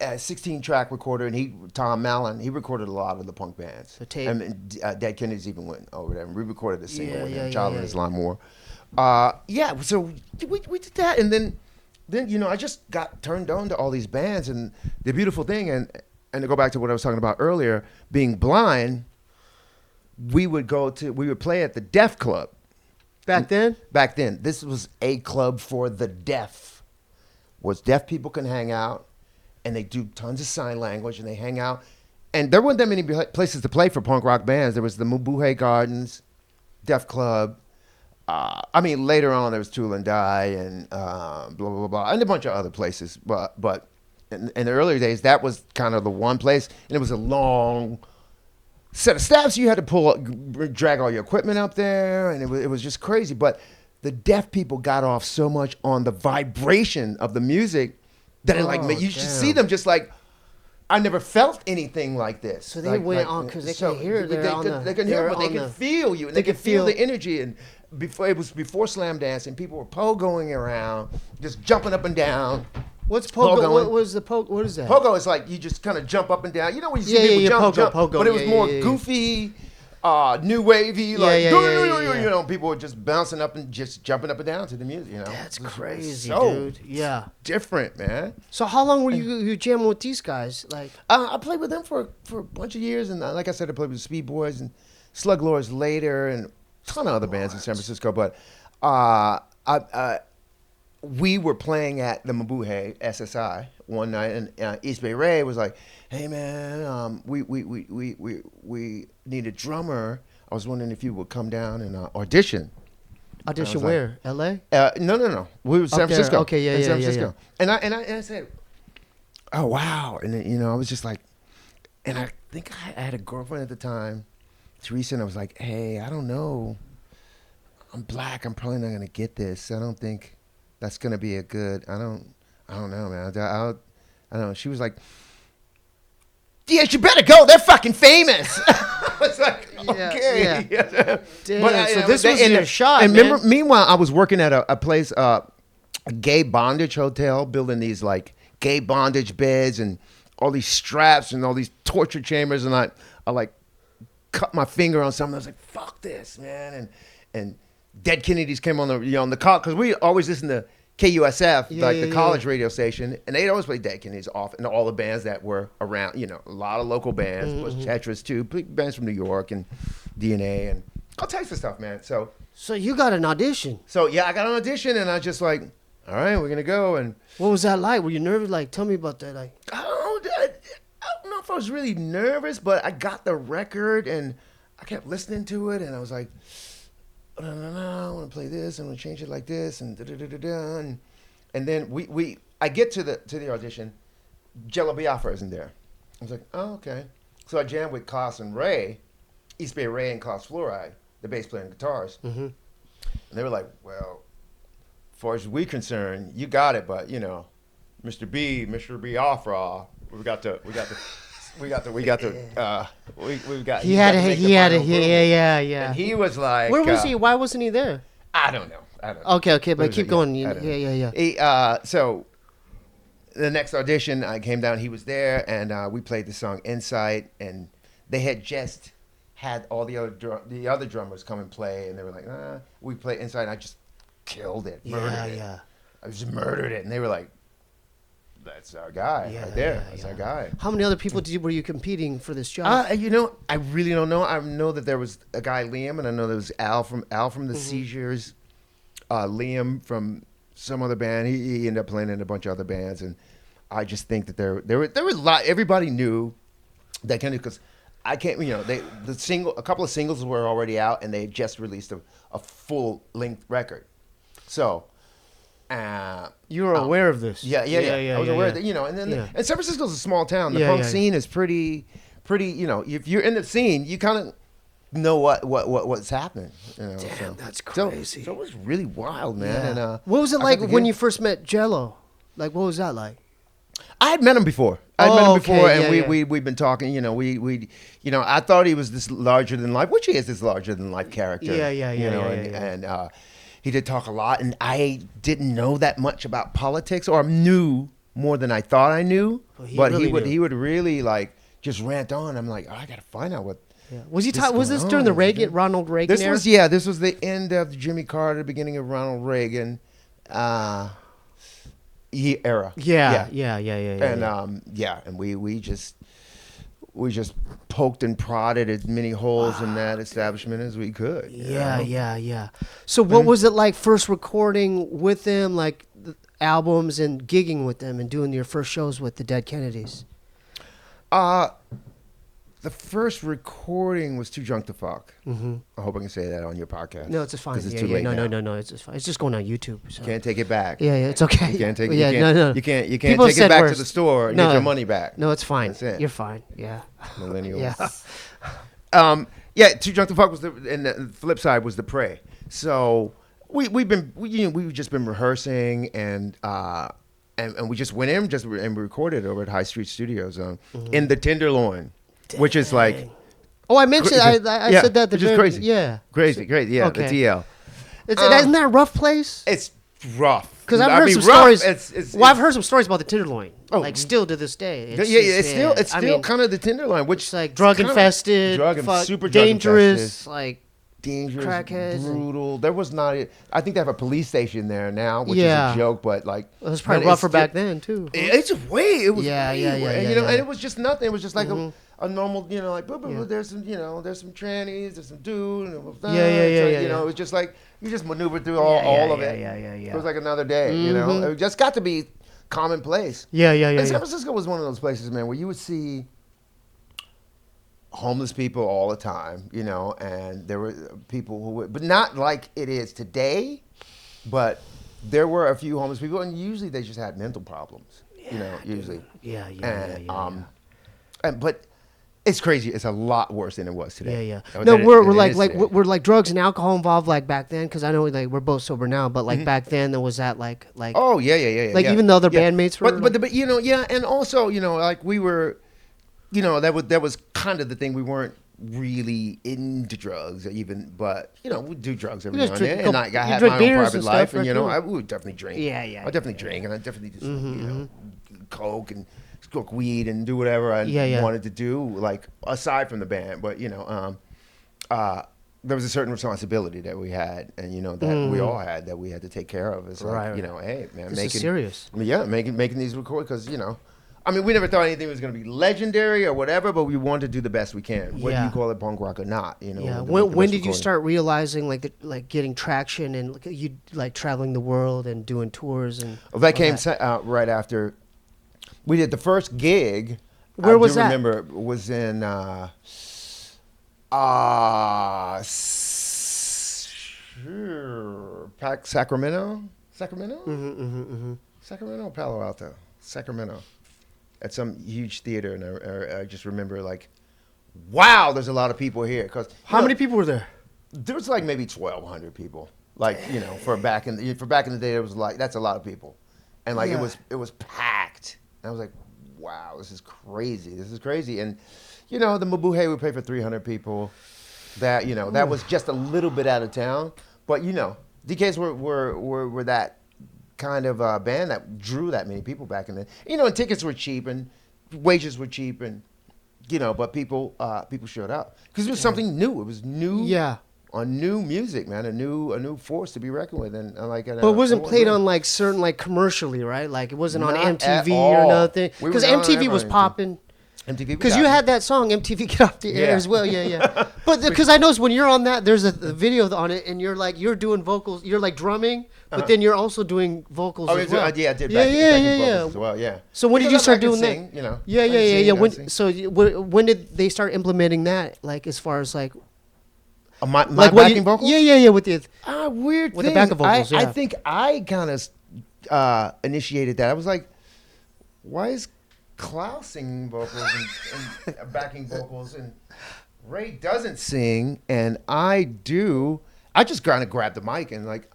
16-track recorder, and Tom Allan, he recorded a lot of the punk bands. The tape. And Dead Kennedys even went over there, and we recorded a single with him, yeah, Child in His Lawnmower. So we did that, and then I just got turned on to all these bands, and the beautiful thing, and to go back to what I was talking about earlier, being blind, we would play at the Deaf Club. Back then? Back then. This was a club for the deaf. Deaf people can hang out, and they do tons of sign language, and they hang out. And there weren't that many places to play for punk rock bands. There was the Mabuhay Gardens, Deaf Club. Later on there was Tool and Die and blah, blah, blah, and a bunch of other places. But in the earlier days, that was kind of the one place, and it was a long set of steps. You had to drag all your equipment up there, and it was just crazy. But the deaf people got off so much on the vibration of the music that you should see them just like, I never felt anything like this. So they went on because they could hear. They could hear, but they could feel you, and they could feel the energy. And before slam dancing, people were pogoing around, just jumping up and down. What's pogo? What was the pogo? What is that? Pogo is like you just kind of jump up and down. You know when you see people jump, pogo, but it was more goofy, new wavy, people were just bouncing up and just jumping up and down to the music. That's crazy, so dude. Yeah, different, man. So how long were you jamming with these guys? Like, I played with them for a bunch of years, and like I said, I played with the Speed Boys and Slug Lords later, and a ton of other bands in San Francisco. But we were playing at the Mabuhay SSI one night, and East Bay Ray was like, "Hey man, we need a drummer. I was wondering if you would come down and audition." Audition where? L.A.? No. We were San Francisco. Okay, San Francisco. And I said, "Oh wow!" And then, I was just like, And I think I had a girlfriend at the time, Teresa, and I was like, hey, I don't know. I'm black. I'm probably not going to get this. I don't think that's going to be a good, I don't know, man. I don't know. She was like, yeah, you better go. They're fucking famous. I was like, okay. Yeah. Damn, But so this was your shot, and man. remember, meanwhile, I was working at a place, a gay bondage hotel, building these like gay bondage beds and all these straps and all these torture chambers. And I like cut my finger on something. I was like, fuck this, man. And Dead Kennedys came on the call, because we always listen to KUSF, the college radio station, and they'd always play Dead Kennedys off, and all the bands that were around, a lot of local bands, plus Tetris too, big bands from New York and DNA and all types of stuff, man. So you got an audition. So yeah, I got an audition, and I just like, all right, we're gonna go. And what was that like? Were you nervous? Like, tell me about that. Like, I don't know if I was really nervous, but I got the record and I kept listening to it, and I was like, no, I want to play this. I'm gonna change it like this, and and then I get to the audition. Jello Biafra isn't there. I was like, oh, okay. So I jammed with Klaus and Ray, East Bay Ray and Klaus Fluoride, the bass player and guitars, and they were like, well, as far as we're concerned, you got it, but Mr. Biafra, we got to. And he was like, where was he? Why wasn't he there? I don't know. Okay, but keep going. So the next audition, I came down. He was there, and we played the song "Insight," and they had just had all the other drummers come and play, and they were like, we play "Insight," and I just killed it, murdered it. I just murdered it, and they were like, that's our guy right there. That's our guy. How many other people were you competing for this job? I really don't know. I know that there was a guy, Liam, and I know there was Al from the Seizures, Liam from some other band. He ended up playing in a bunch of other bands, and I just think that there was a lot. Everybody knew that kind of, because I can't. A couple of singles were already out, and they just released a full length record. So. You were aware of this? Yeah. I was aware that, and then and San Francisco's a small town. The punk scene is pretty. If you're in the scene, you kind of know what's happening. Damn, that's crazy. So it was really wild, man. Yeah. And what was it like when you first met Jello? Like, what was that like? I had met him before. And we've been talking. I thought he was this larger than life, which he is, this larger than life character. And he did talk a lot, and I didn't know that much about politics, or knew more than I thought I knew. But he would really like just rant on. I'm like, I gotta find out what. Yeah. Was this during the Ronald Reagan era? This was the end of Jimmy Carter, beginning of Ronald Reagan era. Yeah. And we just poked and prodded as many holes in that establishment as we could. Yeah. So what was it like first recording with them, like the albums, and gigging with them and doing your first shows with the Dead Kennedys? The first recording was Too Drunk to Fuck. I hope I can say that on your podcast. No, it's fine. It's too late now. No, it's just fine. It's just going on YouTube. So. Can't take it back. Yeah, it's okay. You can't take it. No. You can't take it back to the store and get your money back. No, it's fine. That's it. You're fine. Yeah. Millennials. Too Drunk to Fuck was and the flip side was The Prey. So we've just been rehearsing, and we just went in and recorded over at High Street Studios in the Tenderloin. Dang. Which is like, I mentioned I said that. Which is crazy. Yeah, crazy. Yeah, okay. the TL. Isn't that a rough place? It's rough. Because I've heard some stories. I've heard some stories about the Tenderloin. Oh, like still to this day. It's still kind of the Tenderloin, which is like drug infested, super dangerous, like dangerous, crackheads, brutal. There was not. I think they have a police station there now, which is a joke, but like it was probably rougher back then too. It was way. And it was just nothing. It was just like a normal, like, there's some, there's some trannies, there's some dude, and it was just like you just maneuvered through all of it. It was like another day, It just got to be commonplace. And San Francisco was one of those places, man, where you would see homeless people all the time, and there were people who would, but not like it is today, but there were a few homeless people, and usually they just had mental problems, usually. Yeah. But It's crazy. It's a lot worse than it was today. Yeah. Or No, than we're it like is like today. we're like drugs and alcohol involved like back then because I know like we're both sober now, but like back then there was that like Oh yeah. like yeah. even the other Yeah. bandmates were but you know, yeah, and also, you know, like we were, you know, that was kind of the thing. We weren't really into drugs even, but you know, we do drugs every You now guys and drink then. a And couple- I you had drink my own beers private and life, stuff, and you know, right? I would definitely drink. Yeah. I definitely drink, and I definitely did some, you know, coke and smoke weed and do whatever I wanted to do, like aside from the band. But you know, there was a certain responsibility that we had, and you know that we all had that we had to take care of. It's like, you know, hey man, this is serious. making these record because you know, I mean, we never thought anything was going to be legendary or whatever, but we wanted to do the best we can, whether you call it punk rock or not. You know. Yeah. we wanted to make the When best did you recording. start realizing like getting traction and like, you like traveling the world and doing tours and Well, that all came out right after we did the first gig. Where was I that? remember it was in Sacramento, Sacramento, Palo Alto, Sacramento, at some huge theater, and I just remember like, wow, there's a lot of people here. Cause How many people were there? There was like maybe 1,200 people. Like, you know, for back in the day, it was like that's a lot of people, and like it was packed. And I was like, wow, this is crazy. And you know, the Mabuhay would pay for 300 people. That, you know, that was just a little bit out of town, but you know, DKs were that kind of band that drew that many people back in the, you know, and tickets were cheap and wages were cheap, and you know, but people showed up because it was something new. It was new. Yeah. On new music, man, a new force to be reckoned with, and like. But it wasn't played on like certain like commercially, right? Like it wasn't on Not at MTV or all. nothing. We were Because not on MTV was MTV. popping. MTV. Because you had that song MTV Get Off the Air Yeah. as well, yeah. But because I noticed when you're on that, there's a video on it, and you're doing vocals, you're like drumming, but then you're also doing vocals Oh, as well. yeah, I did. Yeah. Vocals as well, yeah. So when did Because you I start can doing sing, that? You know. Yeah. I can sing, I When sing. so when did they start implementing that? Like as far as like My like backing vocals? Yeah. With the Weird With the thing. backing vocals, I yeah. think I kind of initiated that. I was like, why is Klaus singing vocals and backing vocals, and Ray doesn't sing, and I do? I just kind of grabbed the mic and like,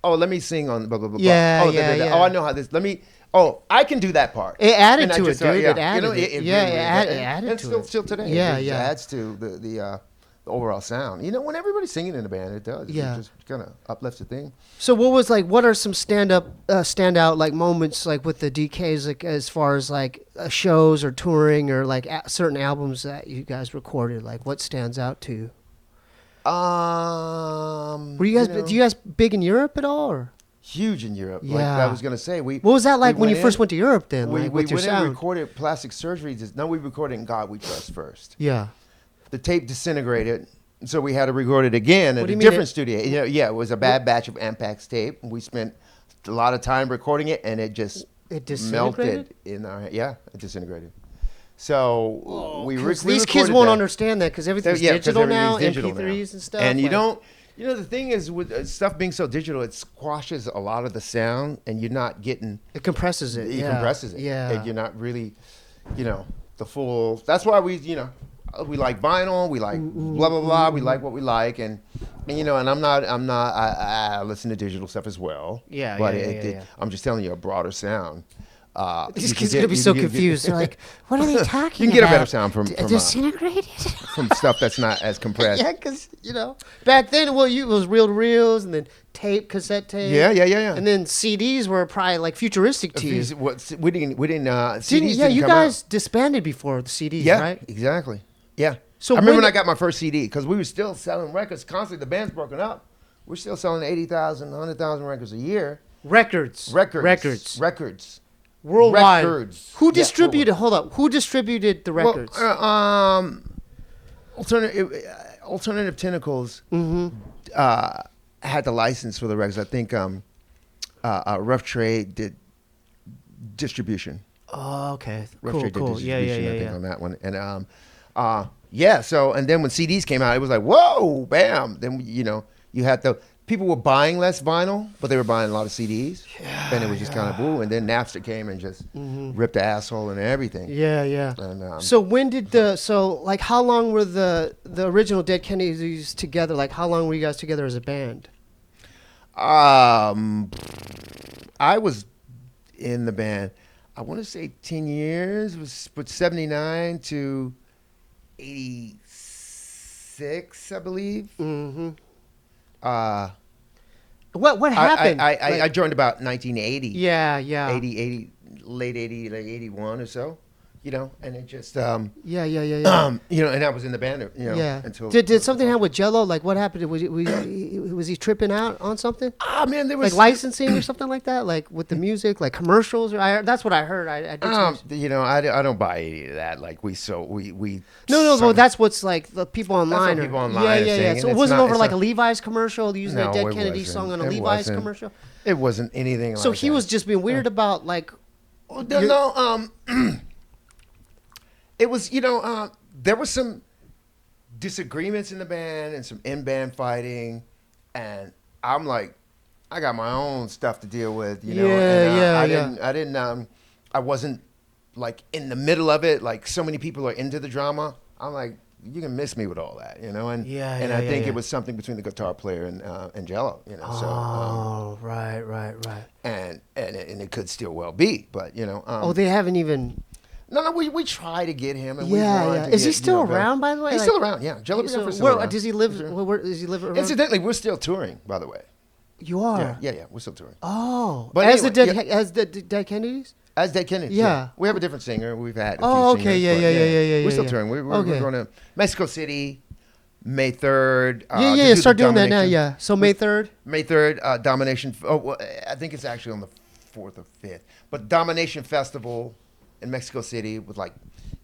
oh, let me sing on blah, blah, blah, blah. Yeah, Oh, yeah. Oh, I know how this, I can do that part. It added And I to just, it, dude. yeah. It added You know, it. it Yeah, really, it really added and to still, it. Still today. Yeah, it just yeah. adds to the overall sound. You know, when everybody's singing in a band, it does. Yeah. It just kind of uplifts the thing. So what are some standout like moments like with the DKs like as far as like shows or touring or like certain albums that you guys recorded? Like what stands out to you? Were you guys do you guys big in Europe at all or? Huge in Europe. Yeah. Like I was gonna say, what What was that like when you first went to Europe then? We Like, with your went and sound? recorded Plastic Surgery. No, we recorded in God We Trust first. Yeah. The tape disintegrated, so we had to record it again What at do a you mean different studio. Yeah, it was a bad batch of Ampex tape. We spent a lot of time recording it, and it just It disintegrated? melted in our. Yeah, it disintegrated. So we 'Cause we these kids recorded won't that. understand that because everything's 'cause digital now, everything's digital MP3s now. and stuff. And you like- don't, you know, the thing is with stuff being so digital, it squashes a lot of the sound, and you're not getting. It compresses it. It yeah. compresses it. Yeah. And you're not really, you know, the full. That's why we, you know, we like vinyl. We like blah blah blah. We like what we like, and you know, and I'm not. I listen to digital stuff as well. Yeah, But yeah. I'm just telling you a broader sound. These You kids can are gonna be get- so you can get- confused. They're like, "What are they talking about?" You can get a better sound from disintegrated. from stuff that's not as compressed. Yeah, because you know, back then, it was reel to reels, and then tape, cassette tape. Yeah. And then CDs were probably like futuristic to you. We didn't. CDs Yeah, didn't you come guys out. disbanded before the CDs, Yeah, right? exactly. Yeah. So I remember when when I got my first CD because we were still selling records constantly. The band's broken up. We're still selling 80,000, 100,000 records a year. Records. Worldwide. Records. Who Yeah, distributed? Hold up. Who distributed the records? Well, Alternative Tentacles had the license for the records. I think Rough Trade did distribution. Oh, okay. Rough Trade did Cool. Yeah. distribution, I think, on that one. And yeah, so and then when CDs came out, it was like, whoa, bam. Then you know, you had people were buying less vinyl, but they were buying a lot of CDs. And it was just kind of boo. And then Napster came and just ripped the asshole and everything. Yeah. And, So when did like how long were the original Dead Kennedys together? Like how long were you guys together as a band? I was in the band, I want to say 10 years. It was from 79 to 86, I believe. Mm-hmm. What happened? I joined about 1980. Yeah. 80, late 80, like 81 or so. You know, and it just Yeah. you know, and I was in the band, you know, Yeah. until Did something happen with Jello? Like what happened? Was he tripping out on something? Ah, man, there was Like licensing or something like that? Like with the music, like commercials? That's what I heard. I did some- you know, I don't buy any of that. Like we No, but that's what's like the people online. what people online yeah, are yeah. saying, So and it wasn't it's over not- like a Levi's commercial using No, a Dead it Kennedy wasn't. song on a It Levi's wasn't. commercial. It wasn't anything like So that. he was just being weird about like. It was, you know, there was some disagreements in the band and some in-band fighting, and I'm like, I got my own stuff to deal with, you know. I wasn't like in the middle of it. Like so many people are into the drama. I'm like, you can miss me with all that, you know. And I think it was something between the guitar player and Jello, you know. Oh, right. And it could still well be, but you know. They haven't even. No, we try to get him. And Yeah. Is he still around, by the way? He's still around, yeah. Jello Biafra's still around. Does he live? Where does he live? Around? Incidentally, we're still touring, by the way. You are. Yeah, we're still touring. Oh, But as anyway, the Dead Kennedys. As Dead Kennedys. Yeah. We have a different singer. We've had. Oh, a few okay, singers, yeah. We're still yeah. touring. We're Okay. going to Mexico City, May 3rd. Yeah. Start doing that now. Yeah. So May 3rd. May 3rd, Domination. Oh, well, I think it's actually on the 4th or 5th. But Domination Festival in Mexico City with like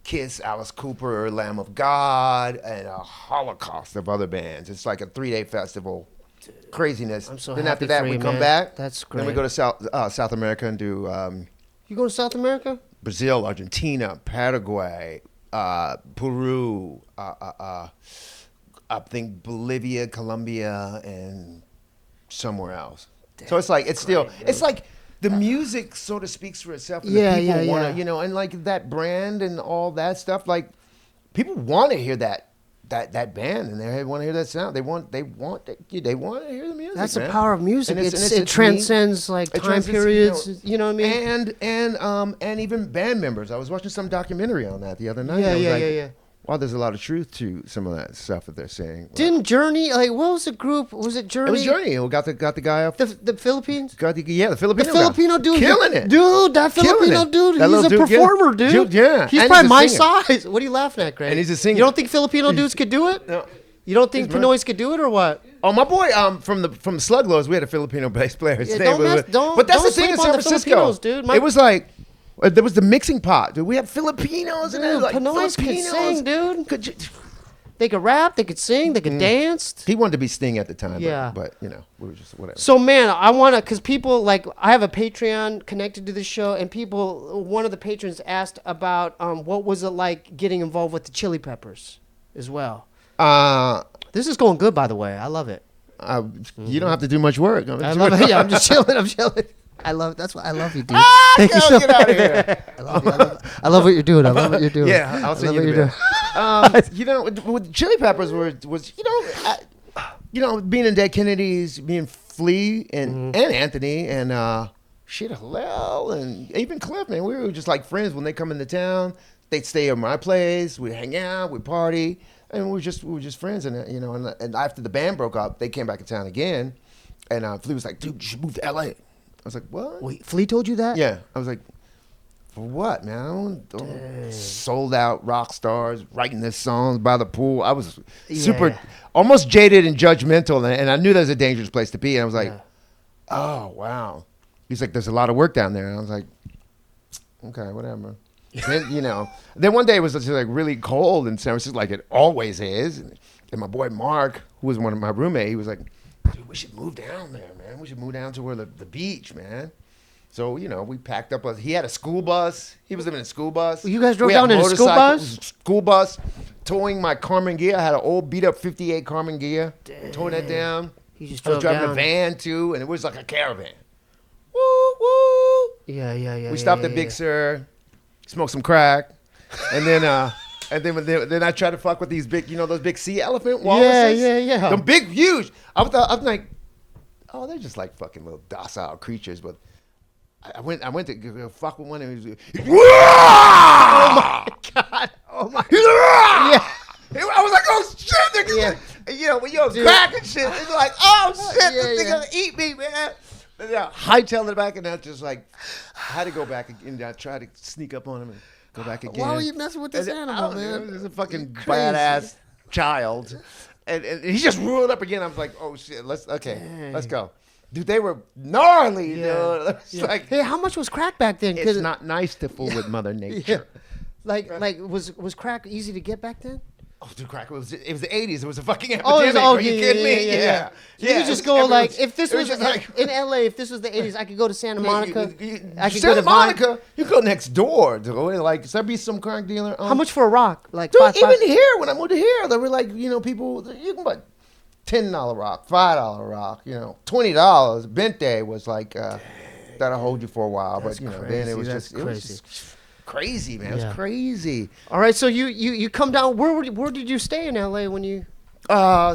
Kiss, Alice Cooper, Lamb of God, and a holocaust of other bands. It's like a 3-day festival. Craziness. I'm so then happy after that, for we you, come man. back. That's Then we great. go to South America and do You go to South America? Brazil, Argentina, Paraguay, Peru, I think Bolivia, Colombia, and somewhere else. So it's like it's like the music sort of speaks for itself. And Yeah, the people yeah, wanna, yeah. you know, and like that brand and all that stuff. Like people want to hear that band, and they want to hear that sound. They want to hear the music. That's man. the power of music. And It transcends like It time transcends, periods. You know what I mean? And even band members. I was watching some documentary on that the other night. Yeah, I was like, yeah. Wow, there's a lot of truth to some of that stuff that they're saying. Didn't Journey what was the group? Was it Journey? It was Journey. We got the guy up. The Philippines. The Filipino. The Filipino dude, killing it, dude. That Killing Filipino it. dude, That he's little a dude, yeah. performer, dude. Yeah, he's and probably he's a my singer. size. What are you laughing at, Greg? And he's a singer. You don't think Filipino dudes could do it? No. You don't think He's Pinoys could do it, or what? Oh, my boy, from the Sluglows, we had a Filipino bass player. His Yeah, name was- but that's don't the thing in sleep on San the Francisco, Filipinos, dude. It was like there was the mixing pot, dude. We had Filipinos and Dude, like Pinoys could Filipinos. sing, dude. Could you, They could rap, they could sing, they could dance. he wanted to be Sting at the time, Yeah. but you know, we were just whatever. So man, I want to, because people like, I have a Patreon connected to this show, and one of the patrons asked about what was it like getting involved with the Chili Peppers as well. This is going good, by the way. I love it. You don't have to do much work. I love it. Yeah, I'm just chilling. I'm chilling. I love. That's why I love you, dude. Get out of here. I love what you're doing. I love what you're doing. Yeah, I'll I see love you what in you're a doing. bit. You know, with Chili Peppers was being in Dead Kennedys, being Flea and Anthony and shit Hillel and even Cliff, man. We were just like friends when they come into town. They'd stay at my place. We'd hang out. We'd party. And we were just friends, and you know, and after the band broke up, they came back in town again, and Flea was like, "Dude, you should move to L.A." I was like, "What?" Wait, Flea told you that? Yeah, I was like, "For what, man? I don't sold out rock stars writing their songs by the pool." I was super, almost jaded and judgmental, and I knew that was a dangerous place to be. And I was like, "Oh wow." He's like, "There's a lot of work down there," and I was like, "Okay, whatever." Then, you know, then one day it was just like really cold in San Francisco, like it always is. And my boy Mark, who was one of my roommate, he was like, "Dude, we should move down there, man. We should move down to where the beach, man." So, you know, we packed up. He had a school bus. He was living in a school bus. You guys drove We had down in a school motorcycles, bus? School bus, towing my Carmen Ghia. I had an old beat up 58 Carmen Ghia. Towing that down. You just I was drove driving a down. van too, and it was like a caravan. Woo woo. Yeah. We stopped at Big Sur, smoked some crack, and then then I tried to fuck with these big, those big sea elephant walruses. Yeah. Them big, huge. I'm like, oh, they're just like fucking little docile creatures. But I went to go fuck with one, and he was, oh my god, oh my, yeah. I was like, oh shit, they're when you're crack and shit, it's like, oh shit, this thing gonna eat me, man. And hightailed it back, and I just like, I had to go back and I tried to sneak up on him and go back again. Why were you messing with this animal, man? It was a fucking badass child, and he just rolled up again. I was like, oh shit, let's go. Dude, they were gnarly, dude. It's like, hey, how much was crack back then? It's not nice to fool with Mother Nature. Like was crack easy to get back then? Oh, dude, crack! It was the '80s. It was a fucking epidemic. Are you kidding me? Yeah. You could just go like, if this was in LA, if this was the '80s, I could go to Santa Monica. I could go to Monica. You go next door, dude. Like, there be some crack dealer. How much for a rock? Like, dude, even here when I moved to here, there were like, people, you can buy $10 rock, $5 rock, $20. Bente was like that'll hold you for a while, but then it was just crazy, man. It was crazy. All right, so you come down. Where did you stay in LA when you?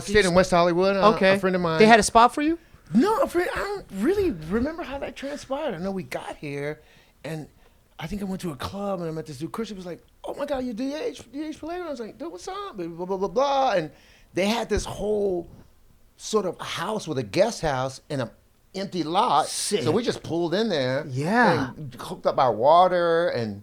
Stayed in West Hollywood. Okay. A friend of mine. They had a spot for you? No, I don't really remember how that transpired. I know we got here, and I think I went to a club, and I met this dude. Chris was like, "Oh my God, you're DH Peligro." I was like, "Dude, what's up?" Blah blah blah blah. And they had this whole sort of house with a guest house and an empty lot. Sick. So we just pulled in there. Yeah. And hooked up our water and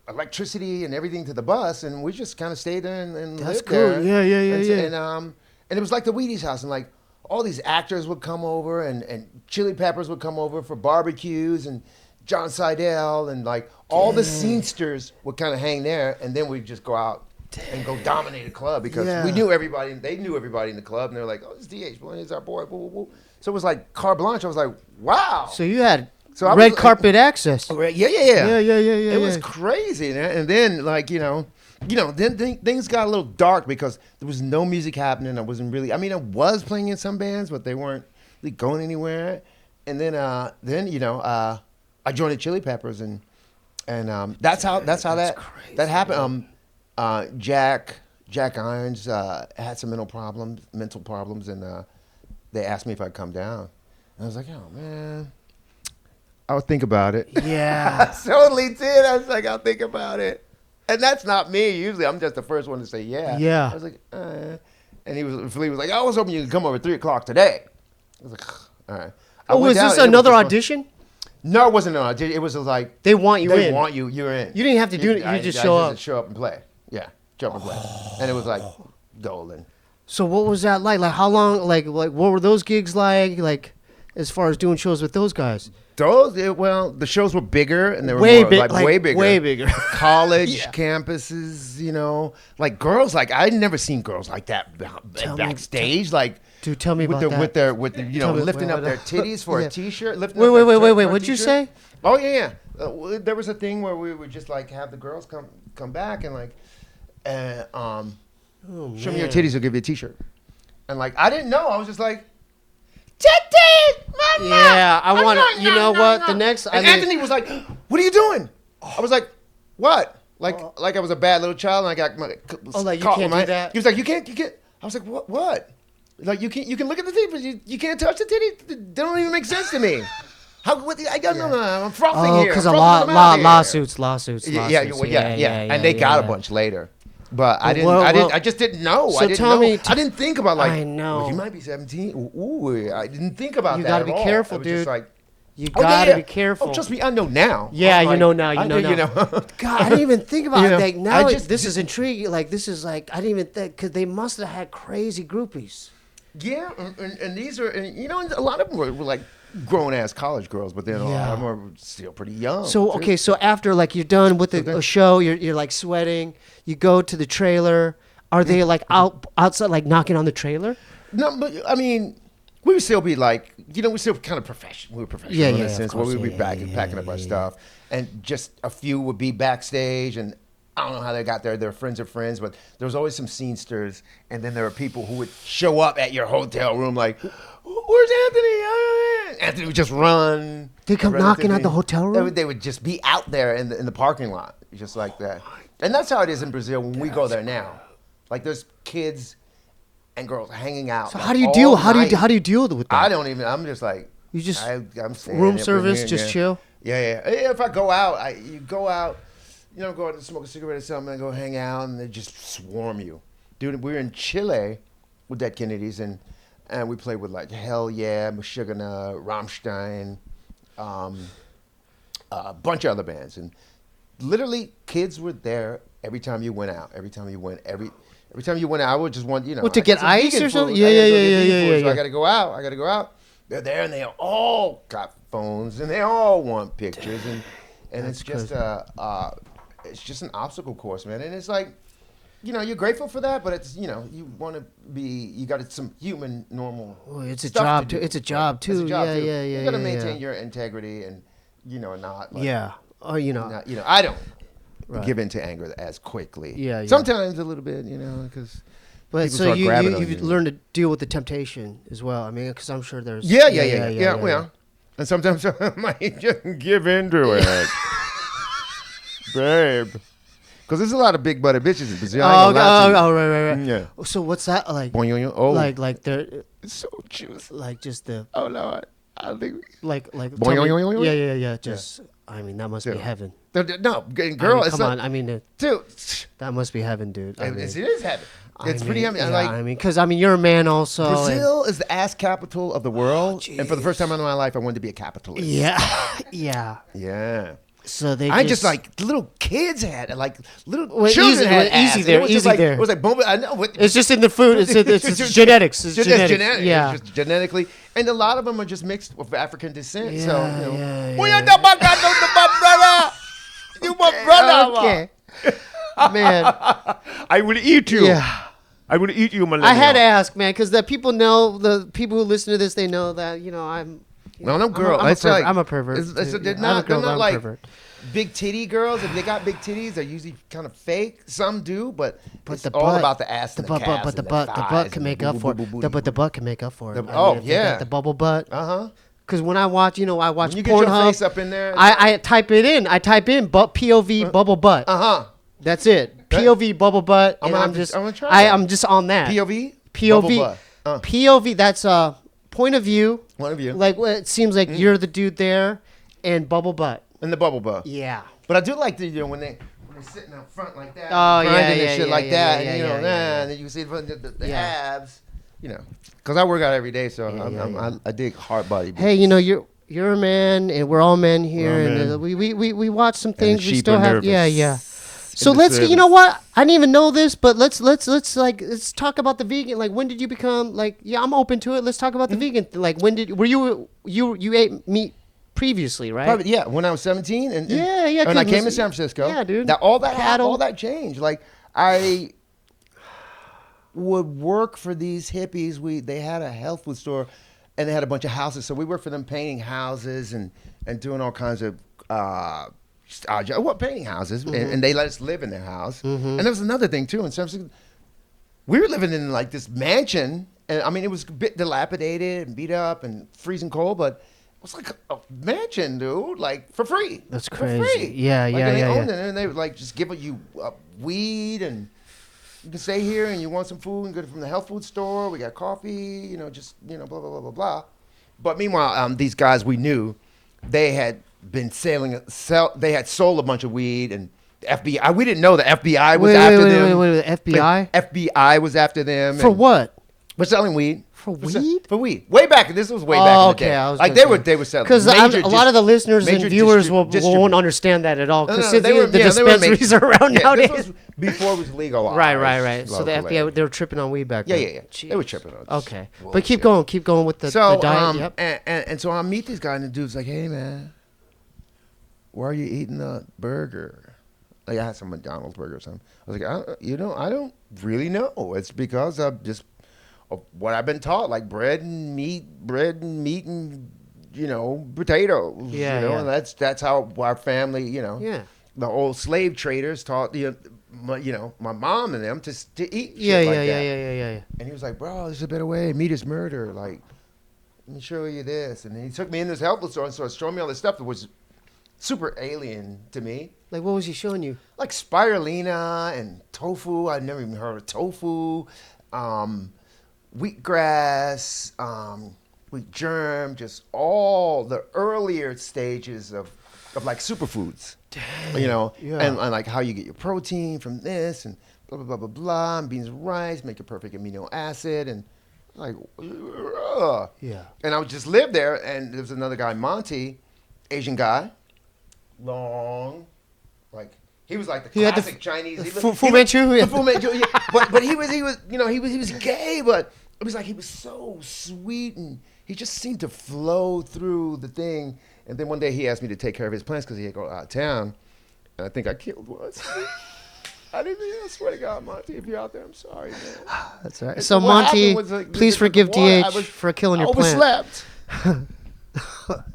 electricity and everything to the bus, and we just kind of stayed there and That's lived cool. there. Yeah. And it was like the Wheaties house, and like all these actors would come over, and Chili Peppers would come over for barbecues, and John Seidel, and like all the scenesters would kind of hang there, and then we'd just go out and go dominate a club because we knew everybody. They knew everybody in the club, and they were like, "Oh, this DH, well, he's our boy." Woo, woo, woo. So it was like carte blanche. I was like, "Wow!" So you had I red was, carpet access. Yeah. It was crazy, and then then things got a little dark because there was no music happening. I wasn't really. I mean, I was playing in some bands, but they weren't really going anywhere. And then I joined the Chili Peppers, and that's how that happened. Jack Irons had some mental problems, and they asked me if I'd come down. And I was like, oh man, I'll think about it. Yeah. I totally did. I was like, I'll think about it. And that's not me. Usually I'm just the first one to say yeah. Yeah. I was like, and Philippe was like, I was hoping you could come over at 3:00 today. I was like, all right. Was this another audition? No, it wasn't an audition. It was like They want you in. They want you. You're in. You didn't have to do it. You just show up. Show up and play. Yeah, show up and play. And it was like golden. So what was that like? Like how long? Like what were those gigs like? Like as far as doing shows with those guys? The shows were bigger and they were way way bigger. Way bigger. College campuses, like girls. Like I'd never seen girls like that backstage. Dude, tell me about that. With their lifting up their titties for a T-shirt. Wait. What'd you say? Oh yeah. There was a thing where we would just like have the girls come back and like, show me your titties, we'll give you a T-shirt. And like I didn't know. I was just like, titties, mama. Yeah, I want to. You know what? The next. And Anthony was like, "What are you doing?" I was like, "What?" Like I was a bad little child, and I got my. Like you can't do that. He was like, "You can't." I was like, "What? Like you can look at the titty, but you can't touch the titty. They don't even make sense to me." I'm frothing here. Because a lawsuits. Yeah. And they got a bunch later. But I didn't. I just didn't know. So I didn't think about like. I know. Well, he might be 17. Ooh, I didn't think about that. You gotta be careful, dude. dude. Just like, you gotta be careful. Oh, trust me, I know now. Yeah, you know now. You know now. God, I didn't even think about it. Like now, this is intriguing. Like this is like I didn't even think because they must have had crazy groupies. Yeah, and these are, a lot of them were like grown ass college girls, but then a lot of them are still pretty young. So so after like you're done with a show, you're like sweating. You go to the trailer. Are they like outside like knocking on the trailer? No, but I mean, we would still be like, we're still kind of professional. We were professional in a sense where we would be packing up our stuff, and just a few would be backstage, and I don't know how they got there. They're friends of friends, but there was always some scenesters. And then there were people who would show up at your hotel room like, where's Anthony? Anthony would just run. They come knocking at the hotel room? They would just be out there in the parking lot, just like that. And that's how it is in Brazil when we go there now. Like there's kids and girls hanging out. So how do you deal? How do you deal with that? I don't even. I'm just like you just I'm room service, just chill. Yeah. If I go out, you go out. Go out and smoke a cigarette or something and go hang out, and they just swarm you. Dude, we were in Chile with Dead Kennedys, and we played with like Hell Yeah, Meshuggah, Rammstein, a bunch of other bands, and literally kids were there every time you went out. Every time you went out, I would just want to get ice or something. Yeah. So I gotta go out. They're there, and they all got phones, and they all want pictures, and it's just it's just an obstacle course, man. And it's like, you're grateful for that, but it's, you want to be, you got some human, normal. Oh, it's a job too. It's a job too. Yeah. You got to maintain your integrity and, not. Like, yeah. Or, not, I don't give in to anger as quickly. Yeah. Sometimes a little bit, because. But so you've learned to deal with the temptation as well. I mean, because I'm sure there's. Yeah. And sometimes I might just give in to it. Babe, because there's a lot of big-butted bitches in Brazil. Right. Yeah. So what's that like? Oh, like they're it's so juicy. Like just the. Oh Lord, I think. Like. Yeah. Just, I mean, that must be heaven. No, girl, come on. I mean, dude, that must be heaven, dude. It is heaven. It's pretty heaven. Yeah, because you're a man also. Brazil is the ass capital of the world, and for the first time in my life, I wanted to be a capitalist. Yeah. Yeah. So I just like little kids had it, like little children had easy there. It was like boom. I know. It's just in the food. It's genetics. It's genetics. Yeah. It's just genetically, and a lot of them are just mixed with African descent. Yeah, so you my brother. Okay. Man, I will eat you. Yeah. I will eat you, millennial. I had to ask, man, because the people who listen to this, they know that I'm. No, no, girl. I'm a pervert. They're not like big titty girls. If they got big titties, they're usually kind of fake. Some do, but it's all about the ass and the calves. But the butt can make up for it. But the butt can make up for it. The bubble butt. Because when I watch, I watch Pornhub. You get your face up in there. I type it in. I type in POV bubble butt. That's it. POV bubble butt. I'm just on that. POV. POV. That's point of view. Point of view. Like it seems like you're the dude there, and bubble butt. And the bubble butt. Yeah. But I do like when they're sitting up front like that. And shit like that. And then you can see the abs. Because I work out every day, so I dig hard body. Hey, you're a man, and we're all men here, and we watch some things. We still have So let's. You know what? I didn't even know this, but let's talk about the vegan. Like, when did you become I'm open to it. Let's talk about the vegan. Like, when were you ate meat previously, right? Probably, yeah. When I was 17, and when I came to San Francisco, yeah, dude. All that changed. Like I would work for these hippies. They had a health food store, and they had a bunch of houses. So we worked for them painting houses and doing all kinds of. Painting houses, and they let us live in their house. And there was another thing too in San Francisco. We were living in like this mansion, and I mean it was a bit dilapidated and beat up and freezing cold, but it was like a mansion, dude, like for free. That's crazy. For free. Yeah. They owned it, and they would like just give you weed, and you can stay here, and you want some food, and go from the health food store. We got coffee, blah blah blah blah blah. But meanwhile, these guys we knew, they had been they had sold a bunch of weed, and the FBI. We didn't know the FBI was after them. Wait, the FBI? FBI was after them. For what? We're selling weed. For weed? For weed. Way back. This was way back in the day. I was like they were selling. Because a lot of the listeners and viewers won't understand that at all. Because the dispensaries are around nowadays. This was before it was legalized. Right. So the FBI, they were tripping on weed back then. Yeah. They were tripping on it. Okay. But keep going with the diet. And so I meet this guy, and the dude's like, hey, man. Why are you eating a burger? Like I had some McDonald's burger or something. I was like, I don't really know. It's because of what I've been taught, like bread and meat and potatoes. And that's how our family, Yeah. the old slave traders taught my mom and them to eat. Yeah, shit yeah, like yeah, that. yeah. And he was like, bro, there's a better way. Meat is murder. Like, let me show you this. And he took me in this health store and started showing me all this stuff that was super alien to me. Like, what was he showing you? Like spirulina and tofu. I'd never even heard of tofu. Wheatgrass, wheat germ, just all the earlier stages of like superfoods. Dang. Yeah. And like how you get your protein from this and blah, blah, blah, blah, blah, and beans and rice, make a perfect amino acid, and like, Yeah. And I would just live there, and there was another guy, Monty, Asian guy, long, like, he was like the classic Chinese. Fu Manchu? The Fu Manchu, yeah. But he was gay, but it was like he was so sweet, and he just seemed to flow through the thing. And then one day he asked me to take care of his plants because he had to go out of town, and I think I killed once. I didn't mean. I swear to God, Monty, if you're out there, I'm sorry, man. That's all right. So Monty, please forgive DH for killing your plant. Overslept.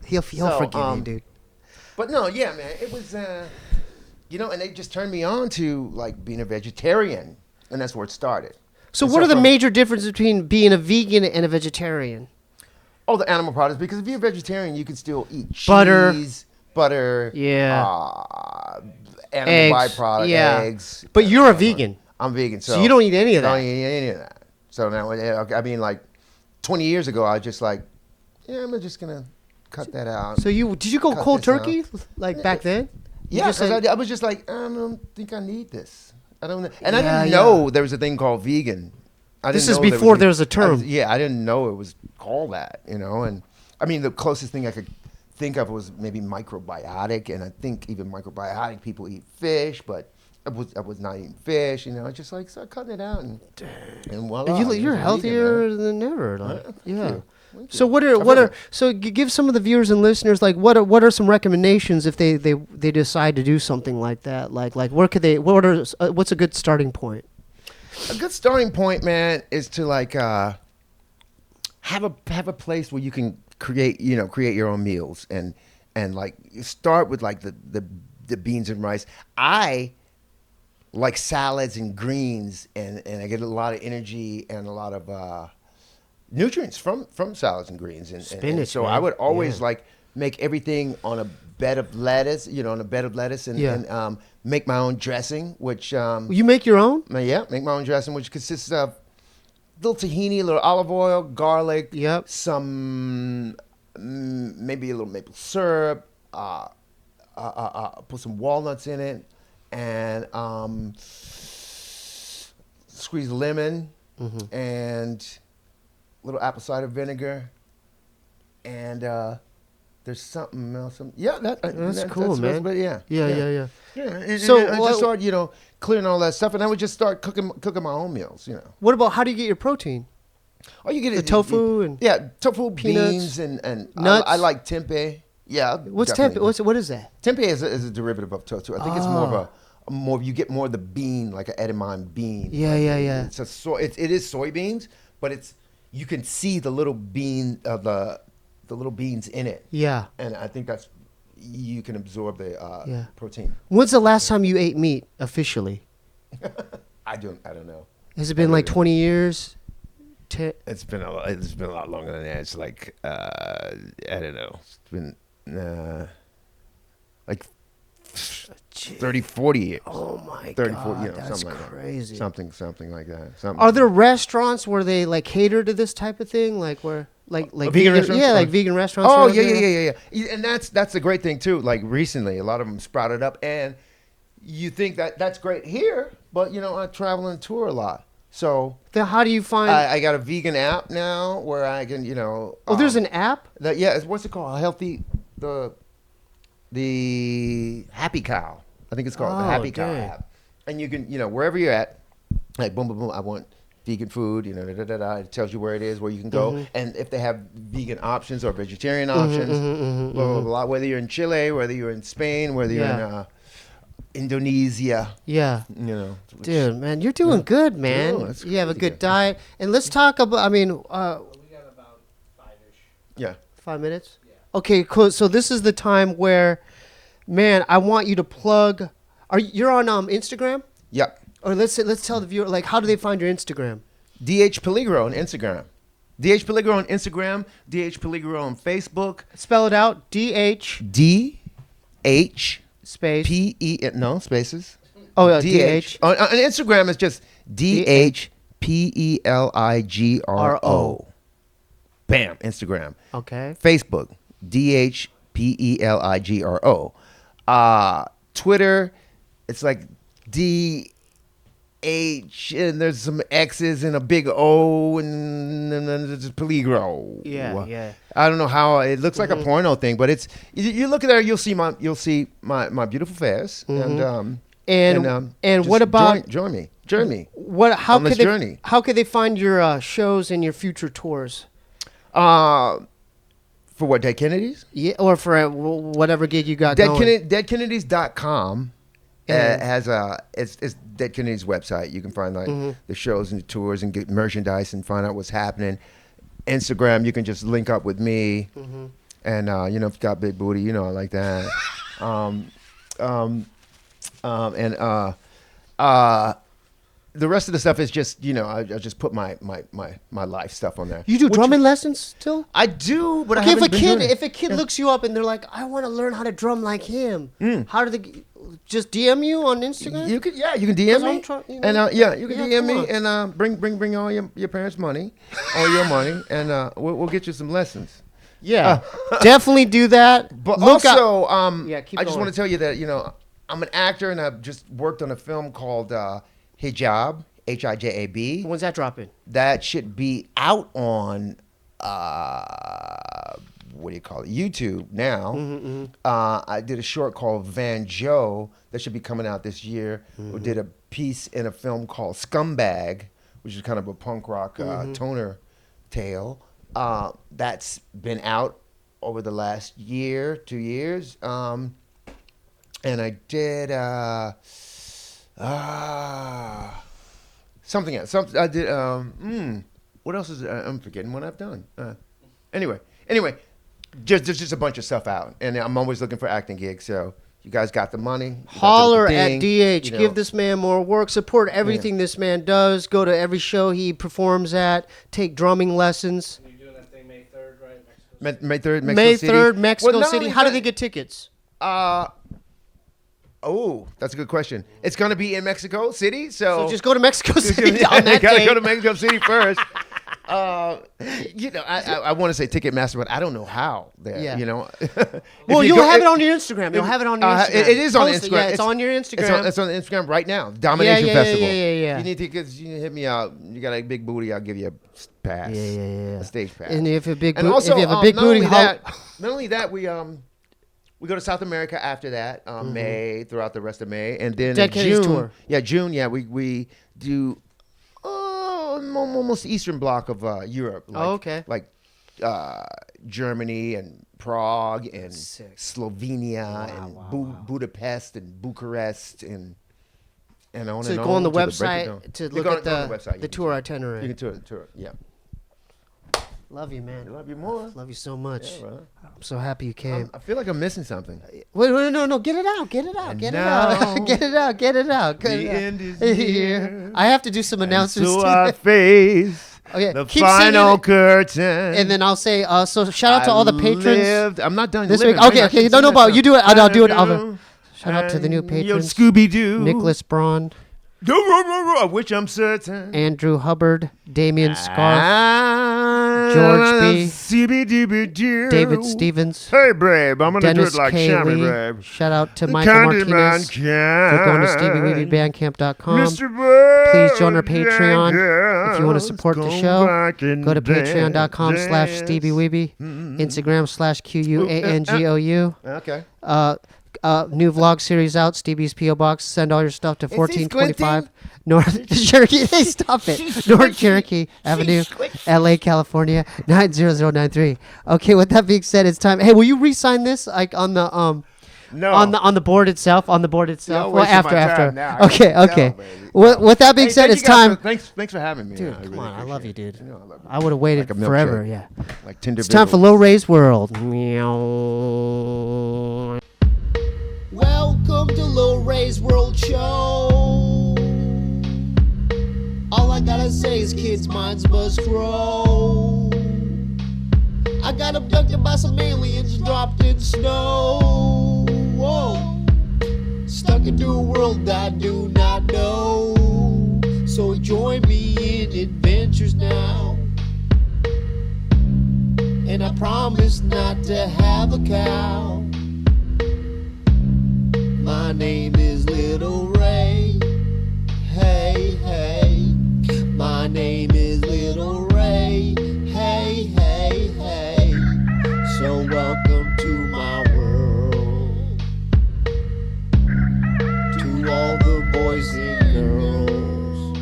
He'll forgive you, dude. But no, yeah, man, it was, and they just turned me on to like being a vegetarian, and that's where it started. So And what are the from- major differences between being a vegan and a vegetarian? Oh, the animal products, because if you're a vegetarian, you can still eat cheese, butter, Yeah. animal Eggs, byproduct, yeah. eggs. But you're a vegan, I'm vegan, so you don't eat any of I don't that. eat any of that. So now, I mean, like 20 years ago, I was just like, yeah, I'm just gonna cut that out. So did you go Cut cold this out. turkey like back then? You Yeah, just because said- I was just like, I don't think I need this. I don't know. And I Yeah, didn't yeah. know there was a thing called vegan. This is before there was a term. I didn't know it was called that, And I mean, the closest thing I could think of was maybe microbiotic. And I think even microbiotic people eat fish, but I was not eating fish, I just like started cutting it out. And voila. And I was you're a vegan, healthier man. than ever. Like, Thank yeah. you. Thank So you. give some of the viewers and listeners like what are some recommendations if they decide to do something like that? Like what's a good starting point? A good starting point, man, is to like have a place where you can create your own meals and like you start with like the beans and rice. I like salads and greens and I get a lot of energy and a lot of nutrients from salads and greens and Spinach, so man. I would always Yeah. like make everything on a bed of lettuce, and make my own dressing, which You make your own? make my own dressing, which consists of little tahini, a little olive oil, garlic, Yep. some maybe a little maple syrup, put some walnuts in it, and squeeze lemon and a little apple cider vinegar, and there's something else. That's cool, man. But yeah. Yeah. And So, I just started, clearing all that stuff, and I would just start cooking my own meals, What about how do you get your protein? Oh, you get The tofu and tofu, peanuts, beans, and nuts? I like tempeh. Yeah. What's definitely. tempeh? What is that? Tempeh is a derivative of tofu. I think it's more of you get more of the bean, like an edamame bean. Yeah, Like, yeah. It's it is soybeans, but you can see the little bean the little beans in it. Yeah. And I think you can absorb the protein. When's the last time you ate meat officially? I don't know. Has it been like 20 years? It's been a lot longer than that. It's like I don't know. It's been like 30, 40 years. Oh my 30, God, 40, that's something like crazy. that. Something like that. Are there restaurants where they like cater to this type of thing, like where like vegan restaurants? Yeah, like vegan restaurants. Oh around yeah, here? yeah. And that's a great thing too. Like recently, a lot of them sprouted up, and you think that's great here, but I travel and tour a lot. So Then how do you find? I got a vegan app now where I can, there's an app. What's it called? The Happy Cow. I think it's called the Happy Cow dang. app. And you can, wherever you're at, like boom, boom, boom. I want vegan food. It tells you where it is, where you can go, and if they have vegan options or vegetarian options, blah, blah, blah. Whether you're in Chile, whether you're in Spain, whether you're in Indonesia. Yeah. Which- Dude, man, you're doing good, man. Yeah, that's you have a crazy, good diet. And let's talk about, We got about 5-ish. Yeah. 5 minutes? Yeah. Okay, cool. So this is the time where Man, I want you to plug. You're on Instagram? Yep. Or let's tell the viewer, like, how do they find your Instagram? DH Peligro on Instagram. DH Peligro on Instagram. DH Peligro on Facebook. Spell it out. DH DH space PE no spaces. Oh, yeah, DH. On Instagram it's just DHPELIGRO. Bam, Instagram. Okay. Facebook DHPELIGRO. Twitter, it's like DH and there's some X's and a big O and then there's Peligro. Yeah. I don't know how it looks like a porno thing, but it's you look at there, you'll see my beautiful face and just what about join me? What? How on this could they? journey. How could they find your shows and your future tours? For what, Dead Kennedys? Yeah, or for whatever gig you got going. Deadkennedys.com has it's Dead Kennedys website. You can find like the shows and the tours and get merchandise and find out what's happening. Instagram, you can just link up with me, and if you got big booty, I like that. The rest of the stuff is just, I just put my life stuff on there. You do drumming lessons still? I do, but Okay, I haven't been doing it. if a kid looks you up and they're like, I want to learn how to drum like him, how do they just DM you on Instagram? You can DM me, and you can DM me and bring all your parents' money, all your money, and we'll get you some lessons. Yeah, definitely do that. But Look also, I just want to tell you that I'm an actor and I've just worked on a film called Hijab, HIJAB. When's that dropping? That should be out on YouTube now. I did a short called Van Joe that should be coming out this year. We did a piece in a film called Scumbag, which is kind of a punk rock toner tale. That's been out over the last year, 2 years. And I did something else. I did. What else is? I'm forgetting what I've done. Anyway, there's just a bunch of stuff out, and I'm always looking for acting gigs. So you guys got the money. Holler at DH. Give this man more work. Support everything this man does. Go to every show he performs at. Take drumming lessons. You're doing that thing May 3rd, right? May 3rd, May 3rd, Mexico City. How do they get tickets? Oh, that's a good question. It's going to be in Mexico City, so just go to Mexico City on that You got to day. go to Mexico City first. I want to say Ticketmaster, but I don't know how. Well, you'll have it on your Instagram. You'll have it on your Instagram. It is on Instagram. Yeah, it's on your Instagram. It's on Instagram right now. Domination Festival. Yeah. You need tickets. You hit me out. You got a big booty. I'll give you a pass. Yeah. A stage pass. And if you have a big not booty, not only that, we go to South America after that, May, throughout the rest of May, and then Dead Kennedys tour. Yeah, June. Yeah, we do almost eastern block of Europe. Okay. Like Germany and Prague and Sick. Slovenia and Budapest and Bucharest and on So and on. go on the to website to look at go on the website. the tour itinerary. You can tour. Yeah. Love you, man. I love you more. Love you so much. Yeah, brother. I'm so happy you came. I feel like I'm missing something. Wait, no, get it out. Get it out. And Get it now out. Get it out. Get it out. The end is here. I have to do some announcements So too. I face Okay, the keep final singing curtain. and then I'll say, so shout out to all the patrons I'm not done this living. week. Okay, no, but you do it. I'll do it. Shout out to the new Yo, patrons. Scooby-Doo. Nicholas Braun, Of which I'm certain. Andrew Hubbard, Damian Scarf, George B, David Stevens, Hey, babe, I'm going to do Dennis it like K. Shammy, Lee. babe. Shout out to The Michael Candyman Martinez for going to SteebieWeebieBandcamp.com. Mr. Bird, Please join our Patreon. If you want to support the Go show, back and go to dance. patreon.com/SteebieWeebie, Instagram /QUANGOU. Okay. New vlog series out, Steebie's P.O. Box. Send all your stuff to he 1425 North Cherokee. Hey, stop it. North Cherokee Avenue, LA, California, 90093. Okay, with that being said, it's time. Hey, will you re-sign this like on the No. on the board itself? On the board itself? You're Well, wasting my after. time now. Okay. No, baby. With that being Hey, said, thank it's you guys time. Thanks for having me. Dude, I come really on. I love you, appreciate dude. it. I love you. I would have waited Like a forever. milkshake. Yeah. Like Tinder. It's time for Low Ray's World. Meow. Welcome to Lil Ray's World Show. All I gotta say is kids' minds must grow. I got abducted by some aliens and dropped in snow. Whoa. Stuck into a world I do not know. So join me in adventures now. And I promise not to have a cow. My name is Little Ray. Hey, hey. My name is Little Ray. Hey, hey, hey. So welcome to my world. To all the boys and girls.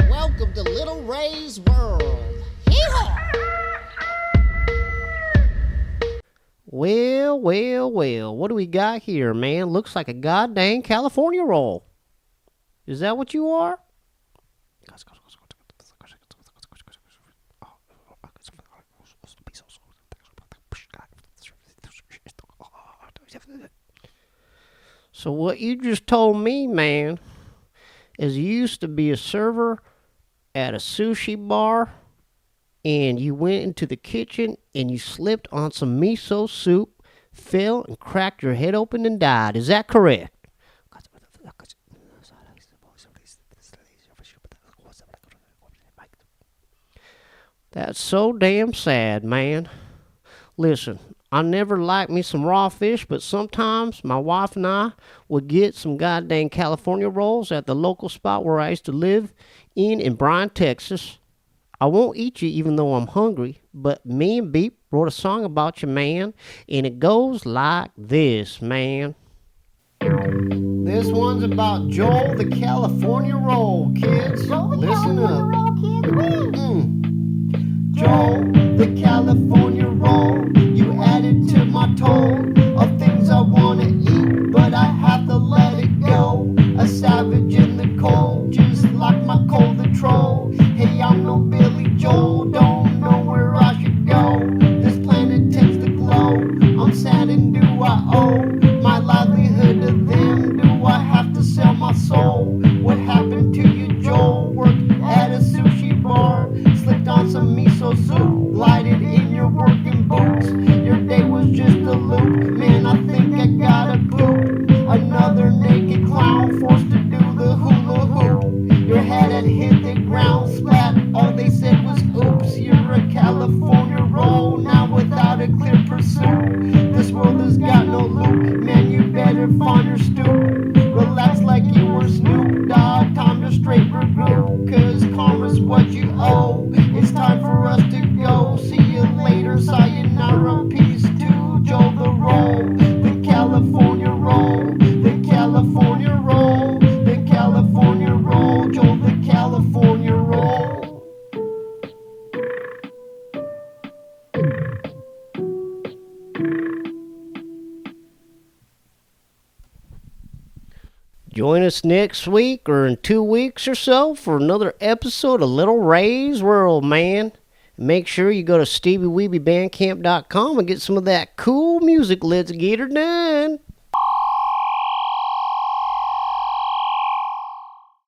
Welcome to Little Ray's world. Hee-haw! Well, what do we got here, man? Looks like a goddamn California roll. Is that what you are? So what you just told me, man, is you used to be a server at a sushi bar, and you went into the kitchen and you slipped on some miso soup, fell and cracked your head open and died. Is that correct? That's so damn sad, man. Listen, I never liked me some raw fish, but sometimes my wife and I would get some goddamn California rolls at the local spot where I used to live in Bryan, Texas. I won't eat you even though I'm hungry, but me and Beep wrote a song about you, man, and it goes like this, man. This one's about Joel the California Roll, kids. Listen up. Joel the California Roll, you added to my toll of things I wanna eat, but I have to let it go. A savage in the cold, just like my cold the troll. Hey, I'm no Billy Joel, don't know where I should go. This planet tends to glow. I'm sad, and do I owe my livelihood to them? Do I have to sell my soul? What happened to you, Joel? Worked at a sushi bar, slipped on some miso soup, glided in your working boots. Your day was just a loop. Man, I think I gotta poop. Another naked clown forced to do the hula hoop. Your head had hit the ground, splat. All they said was oops. You're a California roll, now without a clear pursuit. This world has got no loop. Man, you better find your stoop. Relax like you were Snoop Dogg. Time to straight regroup, cause karma's what you owe. It's time for us to go. See you later, sayonara, peace to Joe the Roll. The California Roll, the California Roll, the California Roll, Joe the California Roll. Join us next week or in 2 weeks or so for another episode of Little Ray's World, man. Make sure you go to Steebee Weebee Bandcamp.com and get some of that cool music. Let's get her done.